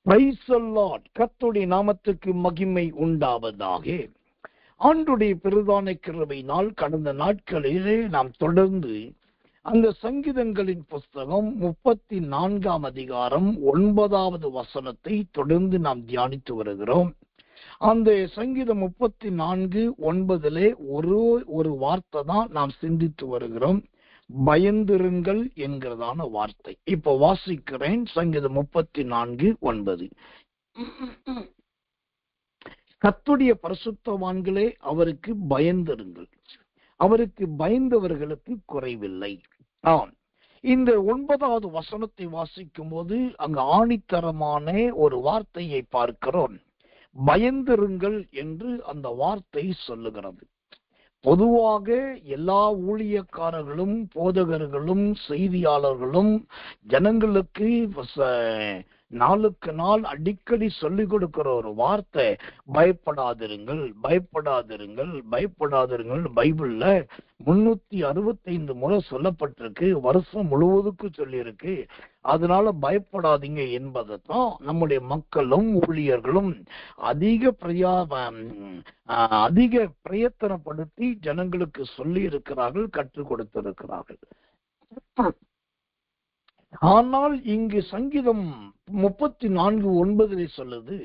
Praise the Lord. கர்த்தருடைய நாமத்துக்கு மகிமை உண்டாவதாக. ஆண்டுடைய பிரதான கிருபையினால் கடந்த நாட்களிலே நாம் தொடர்ந்து அந்த சங்கீதங்களின் புஸ்தகம் 34 அதிகாரம் 9வது வசனத்தை தொடர்ந்து நாம் தியானித்து வருகிறோம். அந்த சங்கீதம் 34:9 ஒரு வார்த்தை தான் நாம் சிந்தித்து வருகிறோம். பயந்திருங்கள் என்கிறதான வார்த்தை. இப்ப வாசிக்கிறேன். சங்கீதம் 34:9. கர்த்தருடைய பரிசுத்தவான்களே, அவருக்கு பயந்திருங்கள், அவருக்கு பயந்தவர்களுக்கு குறைவில்லை. இந்த 9வது வசனத்தை வாசிக்கும் போது அங்கு ஆணித்தரமான ஒரு வார்த்தையை பார்க்கிறோம். பயந்திருங்கள் என்று அந்த வார்த்தை சொல்லுகிறது. பொதுவாக எல்லா ஊழியக்காரர்களும், போதகர்களும், செய்தியாளர்களும் ஜனங்களுக்கு நாளுக்கு நாள் அடிக்கடி சொல்லிக் கொடுக்கிற ஒரு வார்த்தை, பயப்படாதிருங்கள், பயப்படாதிருங்கள், பயப்படாதிருங்கள். பைபிள்ல 365 முறை சொல்லப்பட்டிருக்கு, வருஷம் முழுவதுக்கு சொல்லியிருக்கு. அதனால பயப்படாதீங்க என்பதைத்தான் நம்முடைய மக்களும் ஊழியர்களும் அதிக பிரயத்தனப்படுத்தி ஜனங்களுக்கு சொல்லி இருக்கிறார்கள், கற்றுக் கொடுத்திருக்கிறார்கள். ஆனால் இங்கு சங்கீதம் 34:9 சொல்லுது,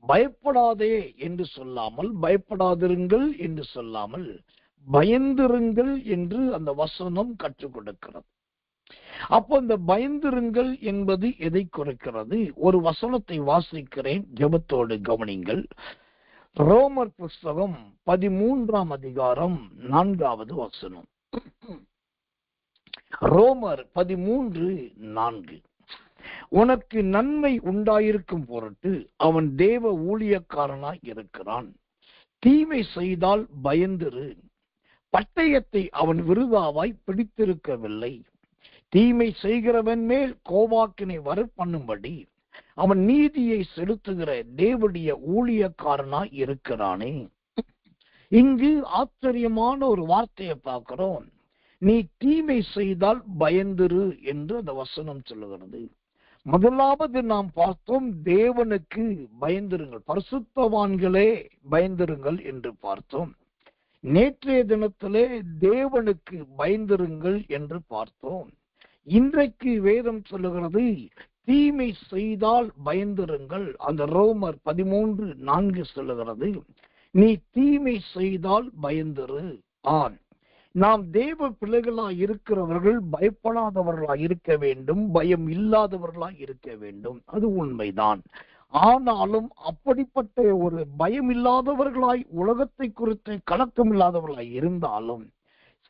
பயப்படாதே என்று சொல்லாமல், பயப்படாதிருங்கள் என்று சொல்லாமல், பயந்திருங்கள் என்று அந்த வசனம் கற்றுக் கொடுக்கிறது. அப்போ இந்த பயந்திருங்கள் என்பது எதை குறிக்கிறது? ஒரு வசனத்தை வாசிக்கிறேன், ஜெபத்தோடு கவனிங்கள். ரோமர் புஸ்தகம் 13 அதிகாரம் 4வது வசனம். ரோமர் 13:4. உனக்கு நன்மை உண்டாயிருக்கும் பொருட்டு அவன் தேவ ஊழியக்காரனாய் இருக்கிறான். தீமை செய்தால் பயந்திரு, பட்டயத்தை அவன் விருதாவாய் பிடித்திருக்கவில்லை. தீமை செய்கிறவன் மேல் கோபாக்கினை வரப்பண்ணும்படி அவன் நீதியை செலுத்துகிற தேவனுடைய ஊழியக்காரனாய் இருக்கிறானே. இங்கு ஆச்சரியமான ஒரு வார்த்தையை பார்க்கிறோம். நீ தீமை செய்தால் பயந்திரு என்று அந்த வசனம் சொல்லுகிறது. முதலாவது நாம் பார்த்தோம், தேவனுக்கு பயந்திருங்கள், பரிசுத்தவான்களே பயந்திருங்கள் என்று பார்த்தோம். நேற்றைய தினத்திலே தேவனுக்கு பயந்திருங்கள் என்று பார்த்தோம். இன்றைக்கு வேதம் சொல்லுகிறது, தீமை செய்தால் பயந்திருங்கள். அந்த ரோமர் 13:4 சொல்லுகிறது, நீ தீமை செய்தால் பயந்திரு. நாம் தேவ பிள்ளைகளாய் இருக்கிறவர்கள் பயப்படாதவர்களாய் இருக்க வேண்டும், பயம் இல்லாதவர்களாய் இருக்க வேண்டும். அது உண்மைதான். ஆனாலும் அப்படிப்பட்ட ஒரு பயம் இல்லாதவர்களாய், உலகத்தை குறித்து கலக்கம் இல்லாதவர்களாய் இருந்தாலும்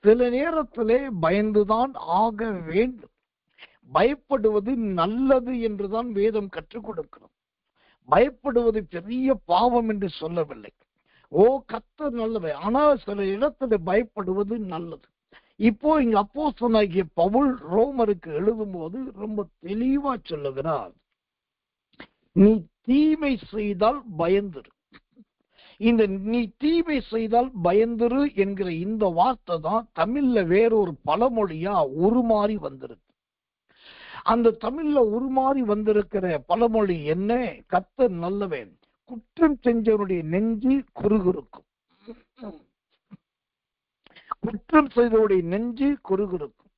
சில நேரத்திலே பயந்துதான் ஆக வேண்டும். பயப்படுவது நல்லது என்றுதான் வேதம் கற்றுக் கொடுக்கிறோம். பயப்படுவது பெரிய பாவம் என்று சொல்லவில்லை. கர்த்தர் நல்லது, ஆனால் சில இடத்துல பயப்படுவது நல்லது. இப்போ இங்க அப்போஸ்தலனாகிய பவுல் ரோமருக்கு எழுதும் போது ரொம்ப தெளிவா சொல்லுகிறார், நீ தீமை செய்தால் பயந்திரு. இந்த நீ தீமை செய்தால் பயந்திரு என்கிற இந்த வார்த்தை தான் தமிழ்ல வேறொரு பழமொழியா உருமாறி வந்திருக்கு. அந்த தமிழ்ல உருமாறி வந்திருக்கிற பழமொழி என்ன? கர்த்தர் நல்லவன், குற்றம் செஞ்சவனுடைய நெஞ்சு குறுகுறுக்கும். குற்றம் செய்தவருடைய நெஞ்சு குறுகுறுக்கும்.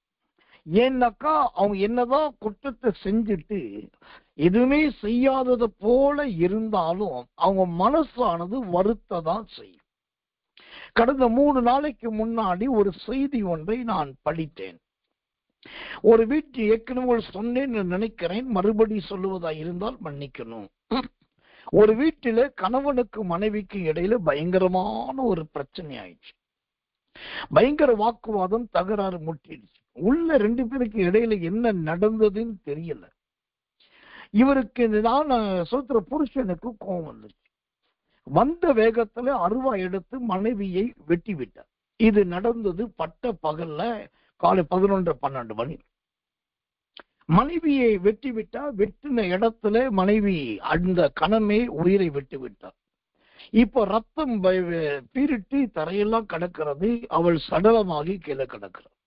ஏன்னாக்கா அவங்க என்னதான் குற்றத்தை செஞ்சுட்டு எதுவுமே செய்யாதது போல இருந்தாலும் அவங்க மனசானது வருத்ததான் செய்யும். கடந்த 3 நாளைக்கு முன்னாடி ஒரு செய்தி ஒன்றை நான் படித்தேன். ஒரு வீட்டு ஏற்கனவே சொன்னேன்னு நினைக்கிறேன், மறுபடி சொல்லுவதா இருந்தால் மன்னிக்கணும். ஒரு வீட்டில கணவனுக்கு மனைவிக்கு இடையில பயங்கரமான ஒரு பிரச்சனை ஆயிடுச்சு. பயங்கர வாக்குவாதம், தகராறு முட்டிடுச்சு. உள்ள 2 பேருக்கு இடையில என்ன நடந்ததுன்னு தெரியல. இவருக்கு சொல்ற புருஷனுக்கு கோபம் வந்துச்சு. வந்த வேகத்துல அருவா எடுத்து மனைவியை வெட்டி விட்டார். இது நடந்தது பட்ட பகல்ல, காலை 11-12 மணி. மனைவியை வெட்டி விட்டா, வெட்டின இடத்துல மனைவி அந்த கணமே உயிரை விட்டு விட்டார். இப்ப ரத்தம் பீரிட்டு தரையெல்லாம் கிடக்கிறது. அவள் சடலமாகி கீழே கிடக்கிறார்.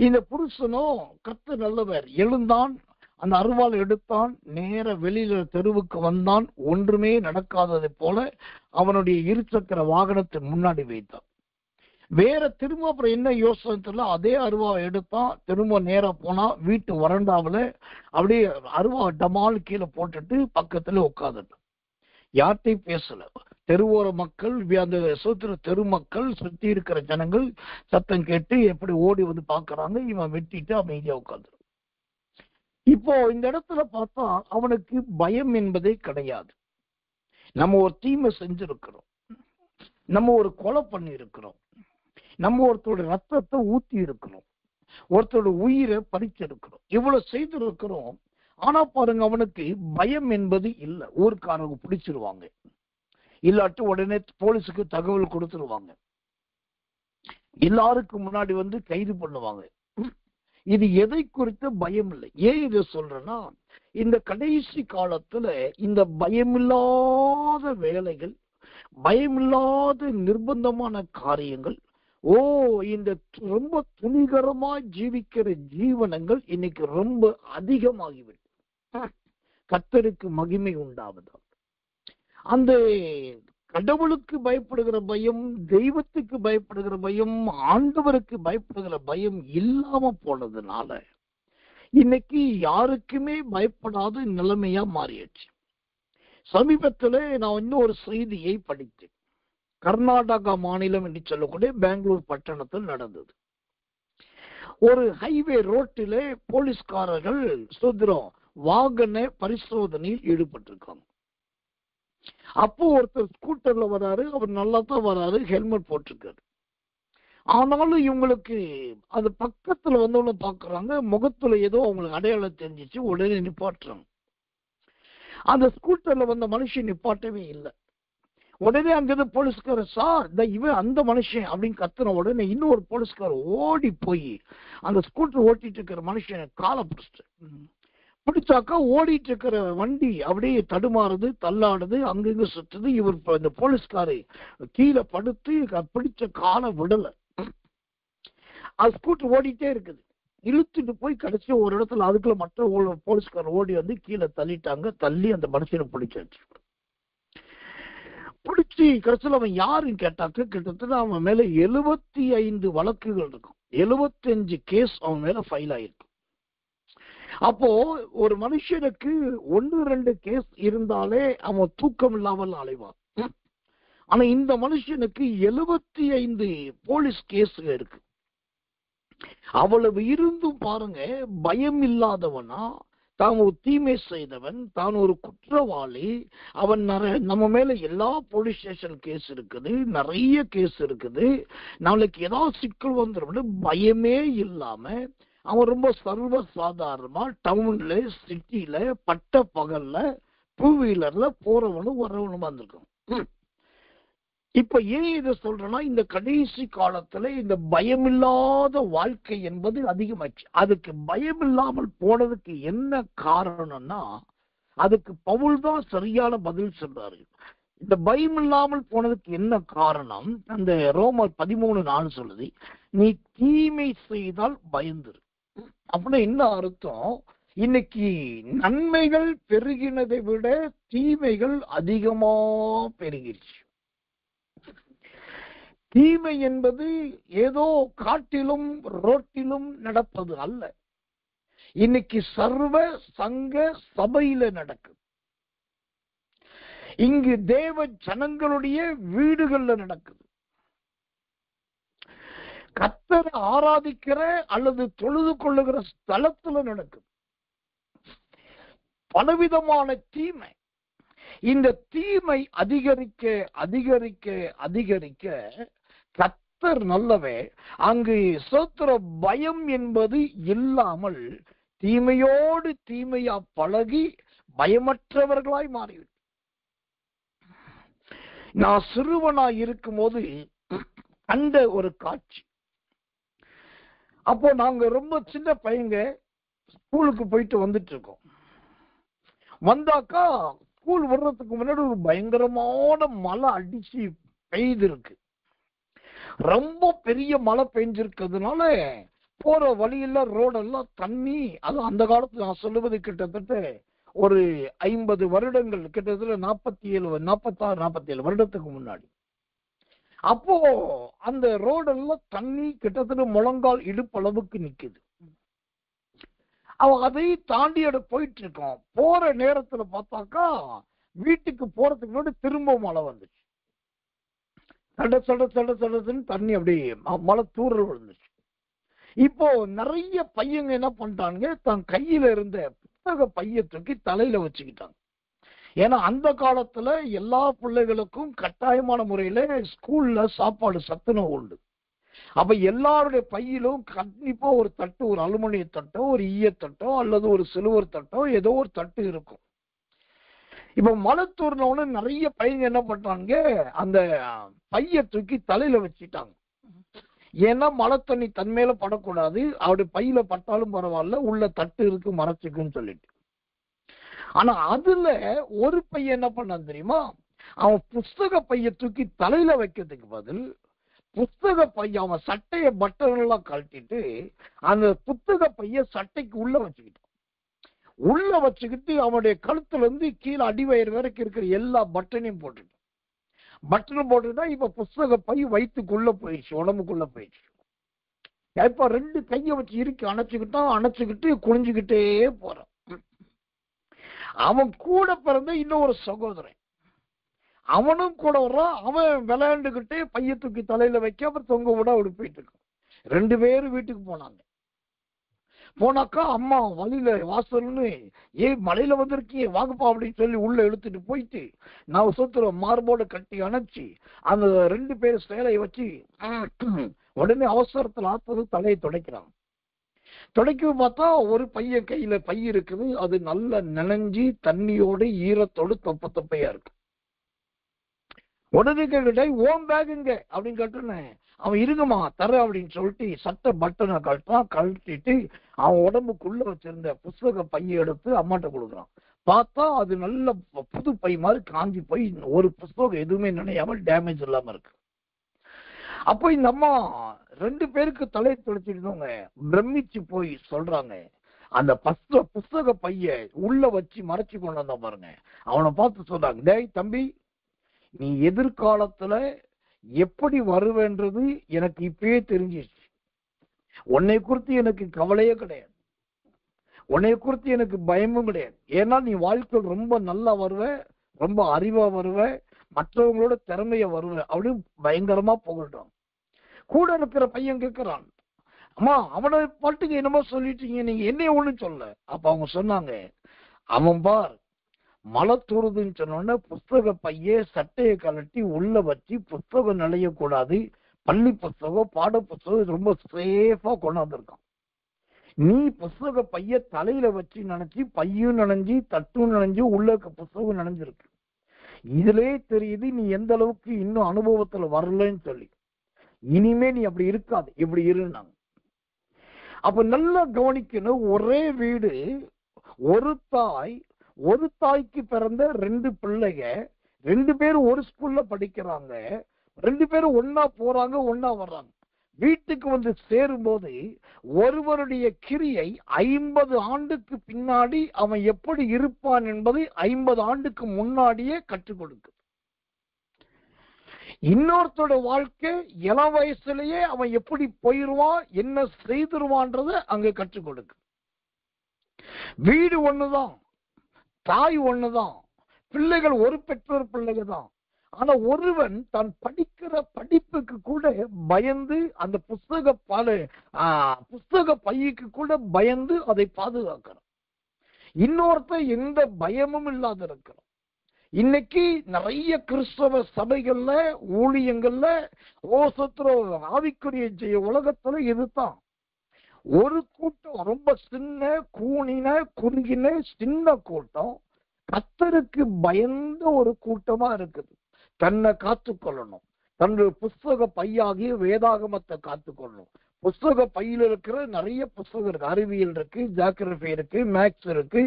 இந்த புருஷனோ கர்த்தர் நல்லவர், எழுந்தான், அந்த அருவாள் எடுத்தான், நேர வெளியில தெருவுக்கு வந்தான். ஒன்றுமே நடக்காததை போல அவனுடைய இருசக்கர வாகனத்தை முன்னாடி வைத்தான். வேற திரும்ப அப்புறம் என்ன யோசனை தெரியல, அதே அருவாவை எடுத்தான், திரும்ப நேரா போனா வீட்டு வறண்டாவில அப்படியே அருவா டமால் கீழே போட்டுட்டு பக்கத்துல உட்காந்துட்டான். யார்கிட்டையும் பேசல. தெருவோர மக்கள், அந்த சுத்திர தெரு மக்கள், சுத்தி இருக்கிற ஜனங்கள் சத்தம் கேட்டு எப்படி ஓடி வந்து பாக்குறாங்க. இவன் வெட்டிட்டு அமைதியா உட்கார்ந்து. இப்போ இந்த இடத்துல பார்த்தா அவனுக்கு பயம் என்பதே கிடையாது. நம்ம ஒரு தீமை செஞ்சிருக்கிறோம், நம்ம ஒரு கொலை பண்ணி இருக்கிறோம், நம்ம ஒருத்தரோட ரத்தத்தை ஊத்தி இருக்கிறோம், ஒருத்தரோட உயிரை பறிச்சிருக்கிறோம், இவ்வளவு செய்திருக்கிறோம். ஆனா பாருங்க, அவனுக்கு பயம் என்பது இல்லை. ஊருக்காரங்க பிடிச்சிருவாங்க, இல்லாட்டி உடனே போலீஸுக்கு தகவல் கொடுத்துருவாங்க, எல்லாருக்கும் முன்னாடி வந்து கைது பண்ணுவாங்க. இது எதை குறித்த பயம் இல்லை. ஏன் இதை சொல்றேன்னா, இந்த கடைசி காலத்துல இந்த பயமில்லாத வேலைகள், பயமில்லாத நிர்பந்தமான காரியங்கள், இந்த ரொம்ப துணிகரமா ஜீவிக்கிற ஜீவனங்கள் இன்னைக்கு ரொம்ப அதிகமாகிவிடும். கர்த்தருக்கு மகிமை உண்டாவதா. அந்த கடவுளுக்கு பயப்படுகிற பயம், தெய்வத்துக்கு பயப்படுகிற பயம், ஆண்டவருக்கு பயப்படுகிற பயம் இல்லாம போனதுனால இன்னைக்கு யாருக்குமே பயப்படாத நிலைமையா மாறிடுச்சு. சமீபத்துல நான் இன்னும் ஒரு செய்தியை படித்தேன். கர்நாடகா மாநிலம் என்று சொல்லக்கூடிய பெங்களூர் பட்டணத்தில் நடந்தது. ஒரு ஹைவே ரோட்டிலே போலீஸ்காரர்கள் சுதந்திரம் வாகன பரிசோதனையில் ஈடுபட்டிருக்காங்க. அப்போ ஒருத்தர் ஸ்கூட்டர்ல வராரு, அவர் நல்லா தான் வராரு, ஹெல்மெட் போட்டிருக்காரு. ஆனாலும் இவங்களுக்கு அது பக்கத்துல வந்தவங்க பாக்குறாங்க, முகத்துல ஏதோ அவங்களுக்கு அடையாளம் தெரிஞ்சிச்சு, உடனே நிப்பாட்டுறாங்க. அந்த ஸ்கூட்டர்ல வந்த மனுஷன் நிப்பாட்டவே இல்லை. உடனே அங்கிருந்து போலீஸ்காரர், சார் இவன் அந்த மனுஷன் அப்படின்னு கத்துன உடனே இன்னொரு போலீஸ்காரர் ஓடி போய் அந்த ஸ்கூட்டர் ஓட்டிட்டு இருக்கிற மனுஷனை காலை பிடிச்சாக்கா ஓடிட்டு இருக்கிற வண்டி அப்படியே தடுமாறுது, தள்ளாடுது, அங்கங்க சுத்துது. இவர் இந்த போலீஸ்காரை கீழே படுத்து பிடிச்ச காலை விடல. அது ஸ்கூட்டர் ஓடிட்டே இருக்குது. இழுத்துட்டு போய் கடைசி ஒரு இடத்துல அதுக்குள்ள மற்ற போலீஸ்காரர் ஓடி வந்து கீழே தள்ளிட்டாங்க. தள்ளி அந்த மனுஷனை பிடிச்சாச்சு. பிடிச்சி கடைசியில் அவன் யாருன்னு கேட்டாக்க, கிட்டத்தட்ட அவன் மேல 75 வழக்குகள் இருக்கும், 75 கேஸ் அவன் மேல ஃபைல் ஆயிருக்கு. அப்போ ஒரு மனுஷனுக்கு 1-2 கேஸ் இருந்தாலே அவன் தூக்கம் இல்லாமல் அலைவான். ஆனா இந்த மனுஷனுக்கு 75 போலீஸ் கேஸ் இருக்கு. அவ்வளவு இருந்தும் பாருங்க, பயம் இல்லாதவனா, தான் ஒரு தீமை செய்தவன், தான் ஒரு குற்றவாளி, அவன் நம்ம மேல எல்லா போலீஸ் ஸ்டேஷன் கேஸ் இருக்குது, நிறைய கேஸ் இருக்குது, நாளைக்கு ஏதாவது சிக்கல் வந்துடும் பயமே இல்லாம அவன் ரொம்ப சர்வ சாதாரணமா டவுன்ல, சிட்டில, பட்ட பகல்ல, 2 வீலர்ல போறவனும் வரவனும் வந்திருக்கான். இப்ப ஏன் இதை சொல்றேன்னா, இந்த கடைசி காலத்துல இந்த பயமில்லாத வாழ்க்கை என்பது அதிகமாச்சு. அதுக்கு பயமில்லாமல் போனதுக்கு என்ன காரணம்னா, அதுக்கு பவுல் தான் சரியான பதில் சொல்றாரு. இந்த பயம் இல்லாமல் போனதுக்கு என்ன காரணம்? அந்த ரோமர் 13:4 சொல்லுது, நீ தீமை செய்தால் பயந்துரு. அப்படின்னா என்ன அர்த்தம்? இன்னைக்கு நன்மைகள் பெருகினதை விட தீமைகள் அதிகமா பெருகிடுச்சு. தீமை என்பது ஏதோ காட்டிலும் ரோட்டிலும் நடப்பது அல்ல, இன்னைக்கு சர்வ சங்க சபையில நடக்குது. இங்கு தேவ ஜனங்களுடைய வீடுகள்ல நடக்குது. கர்த்தரை ஆராதிக்கிற அல்லது தொழுது கொள்ளுகிற ஸ்தலத்துல நடக்குது. பலவிதமான தீமை. இந்த தீமை அதிகரிக்க அதிகரிக்க அதிகரிக்க கர்த்தர் நல்லவே அங்கு சோத்திர பயம் என்பது இல்லாமல் தீமையோடு தீமையா பழகி பயமற்றவர்களாய் மாறிவிடும். நான் சிறுவனாய் இருக்கும் போது கண்ட ஒரு காட்சி. அப்போ நாங்க ரொம்ப சின்ன பையங்க ஸ்கூலுக்கு போயிட்டு வந்துட்டு இருக்கோம். வந்தாக்கா ஸ்கூல் வர்றதுக்கு முன்னாடி ஒரு பயங்கரமான மழை அடிச்சு பெய்து இருக்கு. ரொம்ப பெரிய மழை பெஞ்சிருக்கிறதுனால போற வழியில ரோடெல்லாம் தண்ணி. அது அந்த காலத்துல நான் சொல்லுவது கிட்டத்தட்ட ஒரு 50 வருடங்கள், கிட்டத்தட்ட 46 47 வருடத்துக்கு முன்னாடி. அப்போ அந்த ரோடெல்லாம் தண்ணி கிட்டத்தட்ட முழங்கால் இடுப்பளவுக்கு நிக்குது. அவன் அதை தாண்டி போயிட்டு இருக்கோம். போற நேரத்துல பார்த்தாக்கா வீட்டுக்கு போறதுக்கு முன்னாடி திரும்ப மழை வந்துச்சு. சட சட சட சடன்னு தண்ணி அப்படியே மழை தூறல் விழுந்துச்சு. இப்போ நிறைய பையங்க என்ன பண்ணிட்டாங்க, தன் கையில இருந்த புத்தக பைய தூக்கி தலையில வச்சுக்கிட்டாங்க. ஏன்னா அந்த காலத்துல எல்லா பிள்ளைகளுக்கும் கட்டாயமான முறையில ஸ்கூல்ல சாப்பாடு சத்துணவு உண்டு. அப்ப எல்லாருடைய பையிலும் கண்டிப்பா ஒரு தட்டு, ஒரு அலுமினிய தட்டோ, ஒரு ஈயத்தட்டோ அல்லது ஒரு சில்வர் தட்டோ ஏதோ ஒரு தட்டு இருக்கும். இப்ப மழை தூர்னவுன்னு நிறைய பையங்க என்ன பண்றாங்க, அந்த பைய தூக்கி தலையில வச்சுட்டாங்க. ஏன்னா மழை தண்ணி தன்மையில படக்கூடாது, அவருடைய பையில பட்டாலும் பரவாயில்ல, உள்ள தட்டு இருக்கு மறைச்சுக்குன்னு சொல்லிட்டு. ஆனா அதுல ஒரு பையன் என்ன பண்ணான் தெரியுமா, அவன் புஸ்தக பைய தூக்கி தலையில வைக்கிறதுக்கு பதில் புஸ்தக பைய அவன் சட்டைய பட்டன் எல்லாம் கழட்டிட்டு அந்த புத்தக பைய சட்டைக்கு உள்ள வச்சுக்கிட்டான். உள்ள வச்சுக்கிட்டு அவனுடைய கழுத்துல இருந்து கீழே அடிவயிறு வரைக்கும் இருக்கிற எல்லா பட்டனையும் போட்டுட்டான். பட்டன் போட்டுட்டா இப்ப புஸ்தக பை வயிற்றுக்குள்ள போயிடுச்சு, உடம்புக்குள்ள போயிடுச்சு. இப்ப 2 கையை வச்சு இறுக்கி அணைச்சுக்கிட்டு குனிஞ்சுக்கிட்டே போறான். அவன் கூட பிறந்த இன்னொரு சகோதரன், அவனும் கூட வர்றான். அவன் விளையாண்டுகிட்டே பைய தூக்கி தலையில வைக்க அப்புறம் தொங்க விட அப்படி போயிட்டு இருக்கான். 2 பேரும் வீட்டுக்கு போனாங்க. போனாக்கா அம்மா வழியில வாசல்னு, மலையில வந்திருக்கியே வாங்கப்பா அப்படின்னு சொல்லி உள்ள எடுத்துட்டு போயிட்டு நான் சொத்துல மார்போட கட்டி அணைச்சி அந்த 2 பேரும் சேலையை வச்சு உடனே அவசரத்துல ஆத்தது தலையை துடைக்கிறாங்க. துடைக்க பார்த்தா ஒரு பையன் கையில பை இருக்குது, அது நல்ல நனைஞ்சி தண்ணியோடு ஈரத்தோடு தொப்பையா இருக்கு. உடனே கேட்ட ஓம் பேகுங்க அப்படின்னு கேட்டேன். அவன் இருங்கம்மா தர அப்படின்னு சொல்லிட்டு சட்டை பட்டனை கழட்டிட்டு அவன் உடம்புக்குள்ள வச்சிருந்த புஸ்தக பைய எடுத்து அம்மாட்ட கொடுக்குறான். பார்த்தா அது நல்ல புது பை மாதிரி காஞ்சி போய் ஒரு புஸ்தகம் எதுவுமே நினையாமல் டேமேஜ் இல்லாம இருக்கு. அப்போ இந்த அம்மா 2 பேருக்கு தலையை துடைச்சிருந்தவங்க பிரமிச்சு போய் சொல்றாங்க, அந்த புஸ்தக பைய உள்ள வச்சு மறைச்சு கொண்டு வந்தா பாருங்க. அவனை பார்த்து சொல்றாங்க, டேய் தம்பி, நீ எதிர்காலத்துல எப்படி வருவேன்றது எனக்கு இப்பயே தெரிஞ்சிருச்சு. உன்னை குறித்து எனக்கு கவலையே கிடையாது, உன்னை குறித்து எனக்கு பயமும் கிடையாது. ஏன்னா நீ வாழ்க்கையில் ரொம்ப நல்லா வருவ, ரொம்ப அறிவா வருவ, மற்றவங்களோட திறமைய வருவ அப்படின்னு பயங்கரமா புகழ்றான். கூட இருக்கிற பையன் கேட்கிறான், அம்மா அவனை பாட்டுக்கு என்னமோ சொல்லிட்டீங்க, நீங்க என்னைய ஒண்ணு சொல்ல. அப்ப அவங்க சொன்னாங்க, அவன் பார் மழை தூருதுன்னு சொன்னோடனே புஸ்தக பைய சட்டையை கலட்டி உள்ள வச்சு புஸ்தகம் நனையக்கூடாது, பள்ளி புஸ்தகம் பாட புஸ்தகம் ரொம்ப சேஃபா கொண்டாந்துருக்கான். நீ புஸ்தக பைய தலையில வச்சு நினைச்சு பையும் நனைஞ்சு தட்டும் நனைஞ்சு உள்ள புஸ்தகம் நனைஞ்சிருக்கு. இதுலயே தெரியுது நீ எந்த அளவுக்கு இன்னும் அனுபவத்துல வரலன்னு சொல்லி. இனிமே நீ அப்படி இருக்காது, இப்படி இருந்தாங்க. அப்ப நல்லா கவனிக்கணும், ஒரே வீடு, ஒரு தாய்க்கு பிறந்த 2 பிள்ளைங்க, 2 பேரும் ஒரு ஸ்கூல்ல படிக்கிறாங்க, 2 பேரும் ஒன்னா போறாங்க, ஒன்னா வர்றாங்க. வீட்டுக்கு வந்து சேரும் போது ஒருவருடைய கிரியை 50 ஆண்டுக்கு பின்னாடி அவன் எப்படி இருப்பான் என்பதை 50 ஆண்டுக்கு முன்னாடியே கற்றுக் கொடுக்கு. இன்னொருத்தோட வாழ்க்கை இளம் வயசுலயே அவன் எப்படி போயிருவான், என்ன செய்திருவான்றத அங்க கற்றுக் கொடுக்கு. வீடு ஒண்ணுதான், தாய் ஒண்ணுதான், பிள்ளைகள் ஒரு பெற்றோர் பிள்ளைகள் தான். ஆனா ஒருவன் தான் படிக்கிற படிப்புக்கு கூட பயந்து, அந்த புஸ்தக பைக்கு கூட பயந்து அதை பாதுகாக்கிறான். இன்னொருத்தர் எந்த பயமும் இல்லாத இருக்கிறான். இன்னைக்கு நிறைய கிறிஸ்தவ சபைகள்ல ஊழியங்கள்ல ஆவிக்குரிய ஜெய உலகத்துல இதுதான். ஒரு கூட்டம் ரொம்ப சின்ன கூணின குறுகின சின்ன கூட்டம் கர்த்தருக்கு பயந்த ஒரு கூட்டமா இருக்குது. தன்னை காத்துக்கொள்ளணும், தன்னுடைய புஸ்தக பையாகிய வேதாகமத்தை காத்துக்கொள்ளணும். புஸ்தக பையில இருக்கிற நிறைய புஸ்தகம் இருக்கு, அறிவியல் இருக்கு, ஜியோகிராபி இருக்கு, மேக்ஸ் இருக்கு,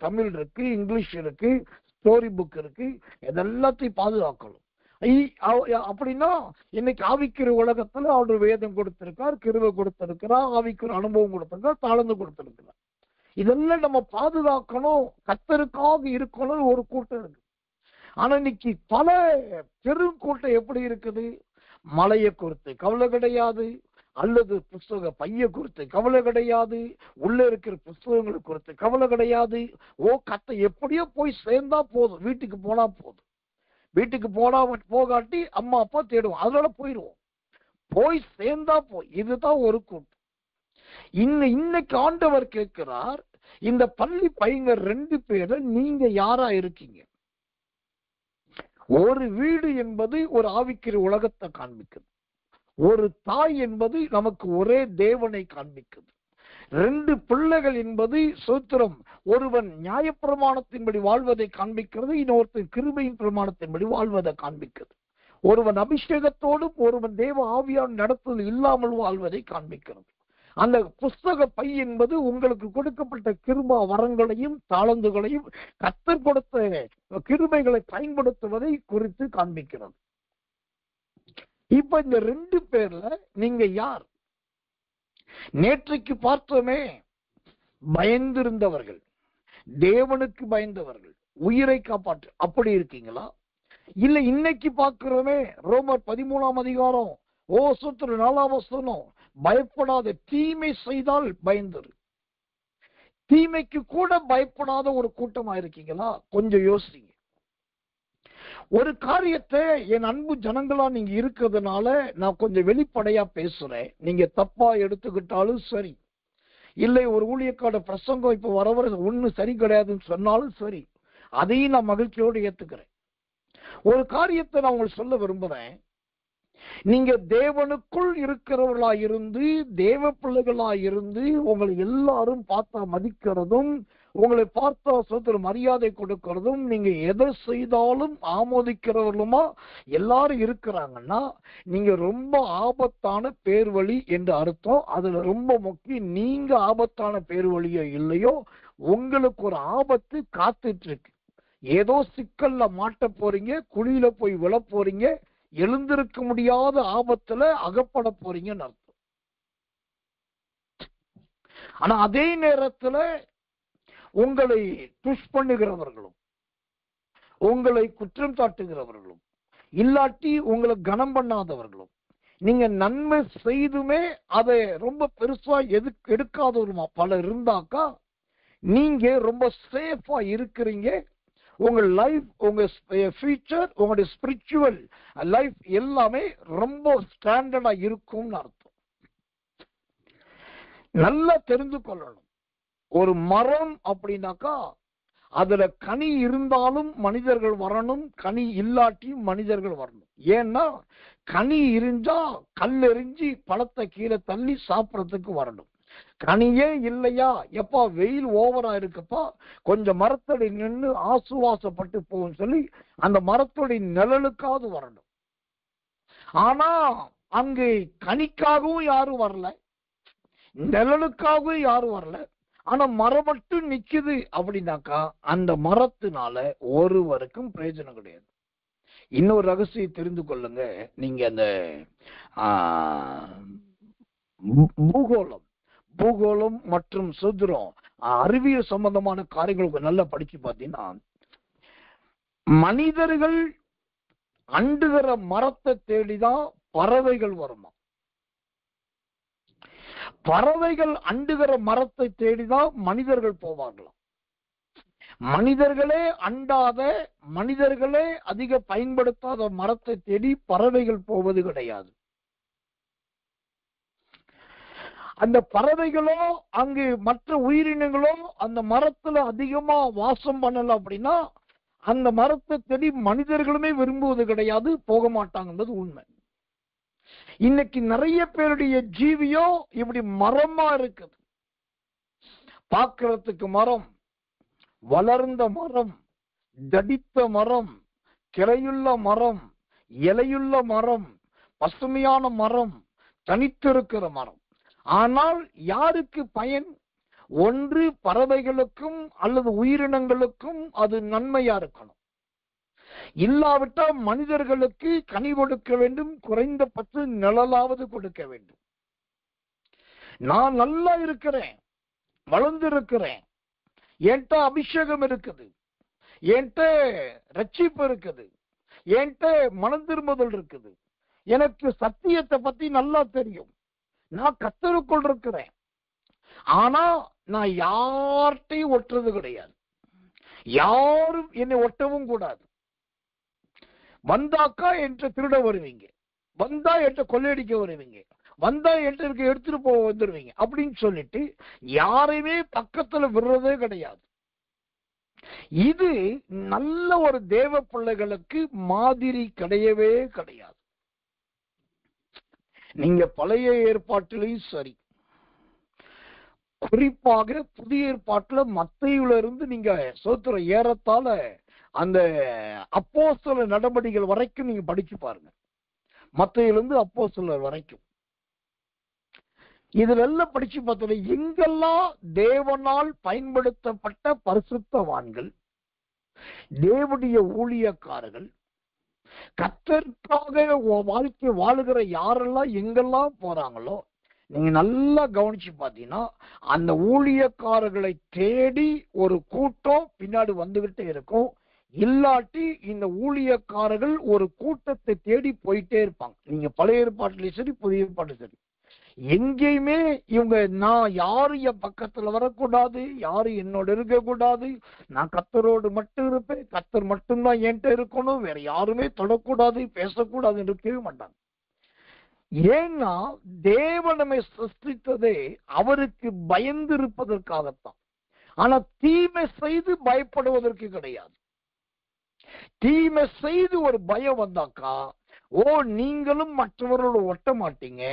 தமிழ் இருக்கு, இங்கிலீஷ் இருக்கு, ஸ்டோரி புக் இருக்கு. இதெல்லாத்தையும் பாதுகாக்கணும். அப்படின்னா இன்னைக்கு ஆவிக்கிற உலகத்துல அவர் வேதம் கொடுத்திருக்கார், கிருபை கொடுத்திருக்கிறார், ஆவிக்கிற அனுபவம் கொடுத்திருக்கார், தாழ்ந்து கொடுத்திருக்கிறார். இதெல்லாம் நம்ம பாதுகாக்கணும், கர்த்தருக்காக இருக்கணும் ஒரு கூட்டம் இருக்கு. ஆனா இன்னைக்கு பல பெருங்கூட்டம் எப்படி இருக்குது? மலையை குறித்து கவலை கிடையாது, அல்லது புஸ்தக பைய குறித்து கவலை கிடையாது, உள்ள இருக்கிற புஸ்தகங்களை குறித்து கவலை கிடையாது. கத்தை எப்படியோ போய் சேர்ந்தா போதும், வீட்டுக்கு போனா போதும், வீட்டுக்கு போகாட்டி அம்மா அப்பா தேடுவோம், அதனால போயிடுவோம், போய் சேர்ந்தா இதுதான் ஒரு கூட்டம். இன்னைக்கு ஆண்டவர் கேட்கிறார், இந்த பள்ளி பையங்க 2 பேரை நீங்க யாரா இருக்கீங்க? ஒரு வீடு என்பது ஒரு ஆவிக்கிற உலகத்தை காண்பிக்குது, ஒரு தாய் என்பது நமக்கு ஒரே தேவனை காண்பிக்குது, 2 பிள்ளைகள் என்பது சோத்திரம், ஒருவன் நியாயப்பிரமாணத்தின்படி வாழ்வதை காண்பிக்கிறது, இன்னொருத்தன் கிருபையின் பிரமாணத்தின்படி வாழ்வதை காண்பிக்கிறது, ஒருவன் அபிஷேகத்தோடும் ஒருவன் தேவ ஆவியான நடத்துதல் இல்லாமல் வாழ்வதை காண்பிக்கிறது. அந்த புஸ்தக பை என்பது உங்களுக்கு கொடுக்கப்பட்ட கிருபா வரங்களையும் தாளந்துகளையும் கர்த்தர் கொடுத்த கிருபைகளை பயன்படுத்துவதை குறித்து காண்பிக்கிறது. இப்ப இந்த 2 பேர்ல நீங்க யார்? நேற்றைக்கு பார்த்தோமே, பயந்திருந்தவர்கள், தேவனுக்கு பயந்தவர்கள், உயிரை காப்பாற்று, அப்படி இருக்கீங்களா? இல்ல இன்னைக்கு பார்க்கிறோமே, ரோமர் 13ஆம் அதிகாரம் 4ஆம் வசனம், பயப்படாத, தீமை செய்தால் பயந்துரு. தீமைக்கு கூட பயப்படாத ஒரு கூட்டமா இருக்கீங்களா? கொஞ்சம் யோசிங்க. ஒரு காரியத்தை என் அன்பு ஜனங்களா நீங்க இருக்கிறதுனால நான் கொஞ்சம் வெளிப்படையா பேசுறேன், நீங்க தப்பா எடுத்துக்கிட்டாலும் சரி, இல்லை ஒரு ஊழியக்கார பிரசங்கம் இப்ப வர ஒண்ணு சரி கிடையாதுன்னு சொன்னாலும் சரி, அதையும் நான் மகிழ்ச்சியோடு ஏத்துக்கிறேன். ஒரு காரியத்தை நான் உங்களுக்கு சொல்ல விரும்புறேன். நீங்க தேவனுக்குள் இருக்கிறவர்களா இருந்து, தேவ பிள்ளைகளா இருந்து, உங்களை எல்லாரும் பார்த்தா மதிக்கிறதும், உங்களை பார்த்தா சொத்து மரியாதை கொடுக்கிறதும், நீங்க எதை செய்தாலும் ஆமோதிக்கிறவர்களுமா எல்லாரும் இருக்கிறாங்கன்னா, நீங்க ரொம்ப ஆபத்தான பேர்வழி என்று அர்த்தம். அதுல ரொம்ப முக்கியம், நீங்க ஆபத்தான பேர்வழியோ இல்லையோ, உங்களுக்கு ஒரு ஆபத்து காத்துட்டு இருக்கு. ஏதோ சிக்கல்ல மாட்ட போறீங்க, குழியில போய் விழ போறீங்க, எழுந்திருக்க முடியாத ஆபத்துல அகப்பட போறீங்கன்னு அர்த்தம். ஆனா அதே நேரத்துல உங்களை புஷ் பண்ணுகிறவர்களும், உங்களை குற்றம் சாட்டுகிறவர்களும், இல்லாட்டி உங்களை கனம் பண்ணாதவர்களும், நீங்க நன்மை செய்துமே அதை ரொம்ப பெருசா எடுக்காதவருமா பல இருந்தாக்கா, நீங்க ரொம்ப சேஃபா இருக்கிறீங்க. உங்க லைஃப், உங்க ஃபியூச்சர், உங்களுடைய ஸ்பிரிச்சுவல் லைஃப் எல்லாமே ரொம்ப ஸ்டாண்டர்டா இருக்கும்னு அர்த்தம். நல்லா தெரிந்து கொள்ளணும். ஒரு மரம் அப்படின்னாக்கா அதுல கனி இருந்தாலும் மனிதர்கள் வரணும், கனி இல்லாட்டியும் மனிதர்கள் வரணும். ஏன்னா கனி இருந்தா கல்லெறிஞ்சி பழத்தை கீழே தள்ளி சாப்பிடறதுக்கு வரணும். கனியே இல்லையா, எப்பா வெயில் ஓவரா இருக்குப்பா, கொஞ்சம் மரத்தடி நின்று ஆசுவாசப்பட்டு போகும் சொல்லி அந்த மரத்தோட நிழலுக்காவது வரணும். ஆனா அங்கு கனிக்காகவும் யாரும் வரல, நிழலுக்காகவும் யாரும் வரல, ஆனா மரம் மட்டும் நிக்குது அப்படின்னாக்கா அந்த மரத்தினால ஒருவருக்கும் பிரயோஜனம் கிடையாது. இன்னொரு ரகசியம் தெரிந்து கொள்ளுங்க. நீங்க அந்த பூகோளம் மற்றும் சுத்திரம் அறிவியல் சம்பந்தமான காரியங்களுக்கு நல்லா படிச்சு பார்த்தீங்கன்னா, மனிதர்கள் அண்டுகிற மரத்தை தேடிதான் பறவைகள் வருமா. பறவைகள் அண்டுகிற மரத்தை தேடிதான் மனிதர்கள் போவார்களாம். மனிதர்களே அண்டாத, மனிதர்களே அதிக பயன்படுத்தாத மரத்தை தேடி பறவைகள் போவது கிடையாது. அந்த பறவைகளோ அங்கு மற்ற உயிரினங்களோ அந்த மரத்துல அதிகமா வாசம் பண்ணல அப்படின்னா அந்த மரத்தை தேடி மனிதர்களுமே விரும்புவது கிடையாது, போக மாட்டாங்கன்றது உண்மை. இன்னைக்கு நிறைய பேருடைய ஜீவியோ இப்படி மரமா இருக்குது. பார்க்கிறதுக்கு மரம், வளர்ந்த மரம், தடித்த மரம், கிளையுள்ள மரம், இலையுள்ள மரம், பசுமையான மரம், தனித்திருக்கிற மரம். ஆனால் யாருக்கு பயன்? ஒன்று பறவைகளுக்கும் அல்லது உயிரினங்களுக்கும் அது நன்மையா இருக்கணும். இல்லாவிட்டால் மனிதர்களுக்கு கனி கொடுக்க வேண்டும், குறைந்தபட்ச நிழலாவது கொடுக்க வேண்டும். நான் நல்லா இருக்கிறேன், வளர்ந்திருக்கிறேன், என்கிட்ட அபிஷேகம் இருக்குது, என்கிட்ட ரட்சிப்பு இருக்குது, என்கிட்ட மனம் திரும்புதல் இருக்குது, எனக்கு சத்தியத்தை பத்தி நல்லா தெரியும், நான் கர்த்தருக்குள் இருக்கிறேன். ஆனா நான் யார்கிட்டையும் ஒட்டுறது கிடையாது, யாரும் என்னை ஒட்டவும் கூடாது. வந்தாக்கா என்கிட்ட திருட வருவீங்க, வந்தா என்கிட்ட கொள்ளையடிக்க வருவீங்க, வந்தா என்கிட்ட எடுத்துட்டு போக வந்துருவீங்க அப்படின்னு சொல்லிட்டு யாரையுமே பக்கத்துல விடுறதே கிடையாது. இது நல்ல ஒரு தேவ பிள்ளைகளுக்கு மாதிரி கிடையவே கிடையாது. நீங்க பழைய ஏற்பாட்டிலையும் சரி, குறிப்பாக புதிய ஏற்பாட்டுல மத்தேயுல இருந்து நீங்க சோத்திர ஏறத்தாழ அந்த அப்போஸ்தலர் நடபடிகள் வரைக்கும் நீங்க படிச்சு பாருங்க. மத்தேயுல இருந்து அப்போஸ்தலர் வரைக்கும் இதுல எல்லாம் படிச்சு பார்த்தோம். எங்கெல்லாம் தேவனால் பயன்படுத்தப்பட்ட பரிசுத்தவான்கள், தேவனுடைய ஊழியக்காரர்கள், கர்த்தருக்காக வாழ்க்கை வாழுகிற யாரெல்லாம் எங்கெல்லாம் போறாங்களோ, நீங்க நல்லா கவனிச்சு பாத்தீங்கன்னா அந்த ஊழியக்காரர்களை தேடி ஒரு கூட்டம் பின்னாடி வந்துகிட்டே இருக்கும். இல்லாட்டி இந்த ஊழியக்காரர்கள் ஒரு கூட்டத்தை தேடி போயிட்டே இருப்பாங்க. நீங்க பழைய ஏற்பாட்டிலையும் சரி, புதிய ஏற்பாட்டிலும் சரி, எங்கேயுமே இவங்க நான் யாரும் என் பக்கத்துல வரக்கூடாது, யாரும் என்னோட இருக்கக்கூடாது, நான் கர்த்தரோடு மட்டும் இருப்பேன், கர்த்தர் மட்டும்தான் என்கிட்ட இருக்கணும், வேற யாருமே தொடக்கூடாது, பேசக்கூடாது இருக்கவே மாட்டாங்க. ஏன்னா தேவன் நம்மை சிருஷ்டித்ததே அவருக்கு பயந்து இருப்பதற்காகத்தான். ஆனா தீமை செய்து பயப்படுவதற்கு கிடையாது. தீமை செய்து ஒரு பயம் வந்தாக்கா, ஓ நீங்களும் மற்றவர்களோடு ஒட்ட மாட்டீங்க,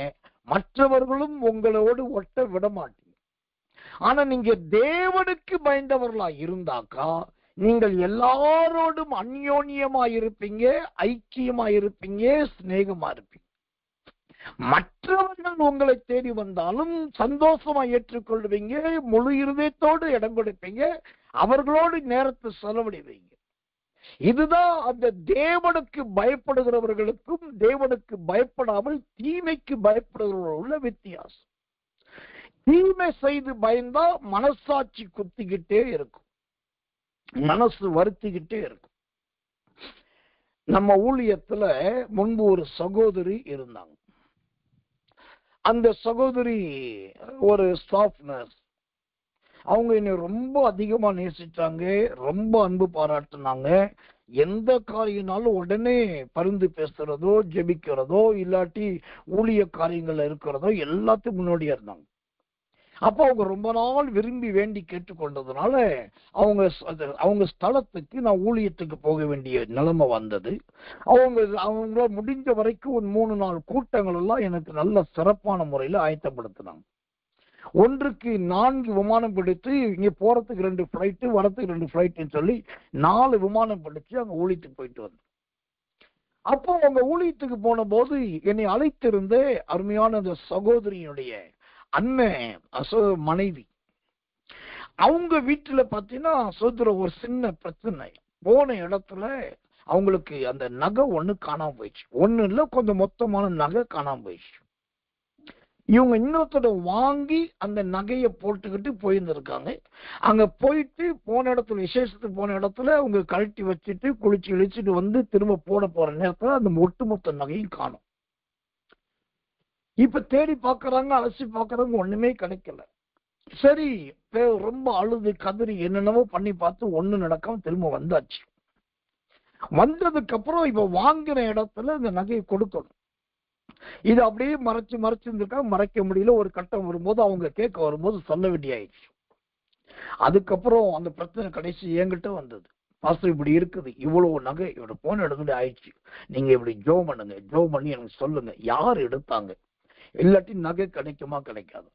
மற்றவர்களும் உங்களோடு ஒட்ட விட மாட்டீங்க. ஆனா நீங்க தேவனுக்கு பயந்தவர்களா இருந்தாக்கா நீங்கள் எல்லாரோடும் அந்யோன்யமா இருப்பீங்க, ஐக்கியமா இருப்பீங்க, சிநேகமா இருப்பீங்க. மற்றவர்கள் உங்களை தேடி வந்தாலும் சந்தோஷமா ஏற்றுக்கொள்வீங்க, முழு இருதயத்தோடு இடம் கொடுப்பீங்க, அவர்களோடு நேரத்தை செலவழிவீங்க. இதுதான் அந்த தேவனுக்கு பயப்படுகிறவர்களுக்கும் தேவனுக்கு பயப்படாமல் தீமைக்கு பயப்படுகிறவர்கள் உள்ள வித்தியாசம். தீமை செய்து பயந்தா மனசாட்சி குத்திக்கிட்டே இருக்கும், மனசு வருத்திக்கிட்டே இருக்கும். நம்ம ஊழியத்துல முன்பு ஒரு சகோதரி இருந்தாங்க. அந்த சகோதரி ஒரு ஸ்டாஃப் நர்ஸ். அவங்க என்னை ரொம்ப அதிகமா நேசிச்சாங்க, ரொம்ப அன்பு பாராட்டினாங்க. எந்த காரியனாலும் உடனே பரிந்து பேசுறதோ, ஜெபிக்கிறதோ, இல்லாட்டி ஊழிய காரியங்கள்ல இருக்கிறதோ எல்லாத்துக்கும் முன்னோடியா இருந்தாங்க. அப்போ அவங்க ரொம்ப நாள் விரும்பி வேண்டி கேட்டுக்கொண்டதுனால அவங்க ஸ்தலத்துக்கு நான் ஊழியத்துக்கு போக வேண்டிய நிலைமை வந்தது. அவங்க முடிஞ்ச வரைக்கும் ஒரு 3 நாள் கூட்டங்கள் எல்லாம் எனக்கு நல்ல சிறப்பான முறையில ஆயத்தப்படுத்தினாங்க. ஒன்றுக்கு 4 விமானம் பிடித்து, இங்க போறதுக்கு 2 ஃபிளைட்டு, வரத்துக்கு 2 ஃபிளைட்டுன்னு சொல்லி 4 விமானம் பிடிச்சு அங்க ஊழியத்துக்கு போயிட்டு வந்தேன். அப்போ அவங்க ஊழியத்துக்கு போன போது என்னை அழைத்திருந்த அருமையான அந்த சகோதரியினுடைய அண்ணன் மனைவி, அவங்க வீட்டுல பாத்தீங்கன்னா சோதர ஒரு சின்ன பிரச்சனை. போன இடத்துல அவங்களுக்கு அந்த நகை ஒண்ணு காணாம போயிடுச்சு. ஒண்ணு இல்ல, கொஞ்சம் மொத்தமான நகை காணாம போயிடுச்சு. இவங்க இன்னொருத்தர வாங்கி அந்த நகையை போட்டுக்கிட்டு போயிருந்திருக்காங்க. அங்க போயிட்டு போன இடத்துல, விசேஷத்துக்கு போன இடத்துல அவங்க கழட்டி வச்சுட்டு குளிச்சு இழிச்சிட்டு வந்து திரும்ப போட போற நேரத்துல அந்த ஒட்டுமொத்த நகையும் காணும். இப்ப தேடி பாக்குறாங்க, அலசி பாக்குறாங்க, ஒண்ணுமே கிடைக்கல. சரி, ரொம்ப அழுது கதறி என்னென்னவோ பண்ணி பார்த்து ஒண்ணு நடக்காம திரும்ப வந்தாச்சு. வந்ததுக்கு அப்புறம் இப்ப வாங்கின இடத்துல இந்த நகையை கொடுக்கணும். இது அப்படியே மறைச்சு இருந்திருக்கா, மறைக்க முடியல. ஒரு கட்டம் வரும்போது அவங்க கேட்க வரும்போது சொல்ல வேண்டிய ஆயிடுச்சு. அதுக்கப்புறம் அந்த பிரச்சனை கடைசி என்கிட்ட வந்தது. பாஸ்டர் இப்படி இருக்குது, இவ்வளவு நகை இவட போன இடத்துல ஆயிடுச்சு, நீங்க இப்படி ஜோம் பண்ணுங்க, ஜோம் பண்ணி எனக்கு சொல்லுங்க யார் எடுத்தாங்க, இல்லாட்டி நகை கிடைக்குமா கிடைக்காது.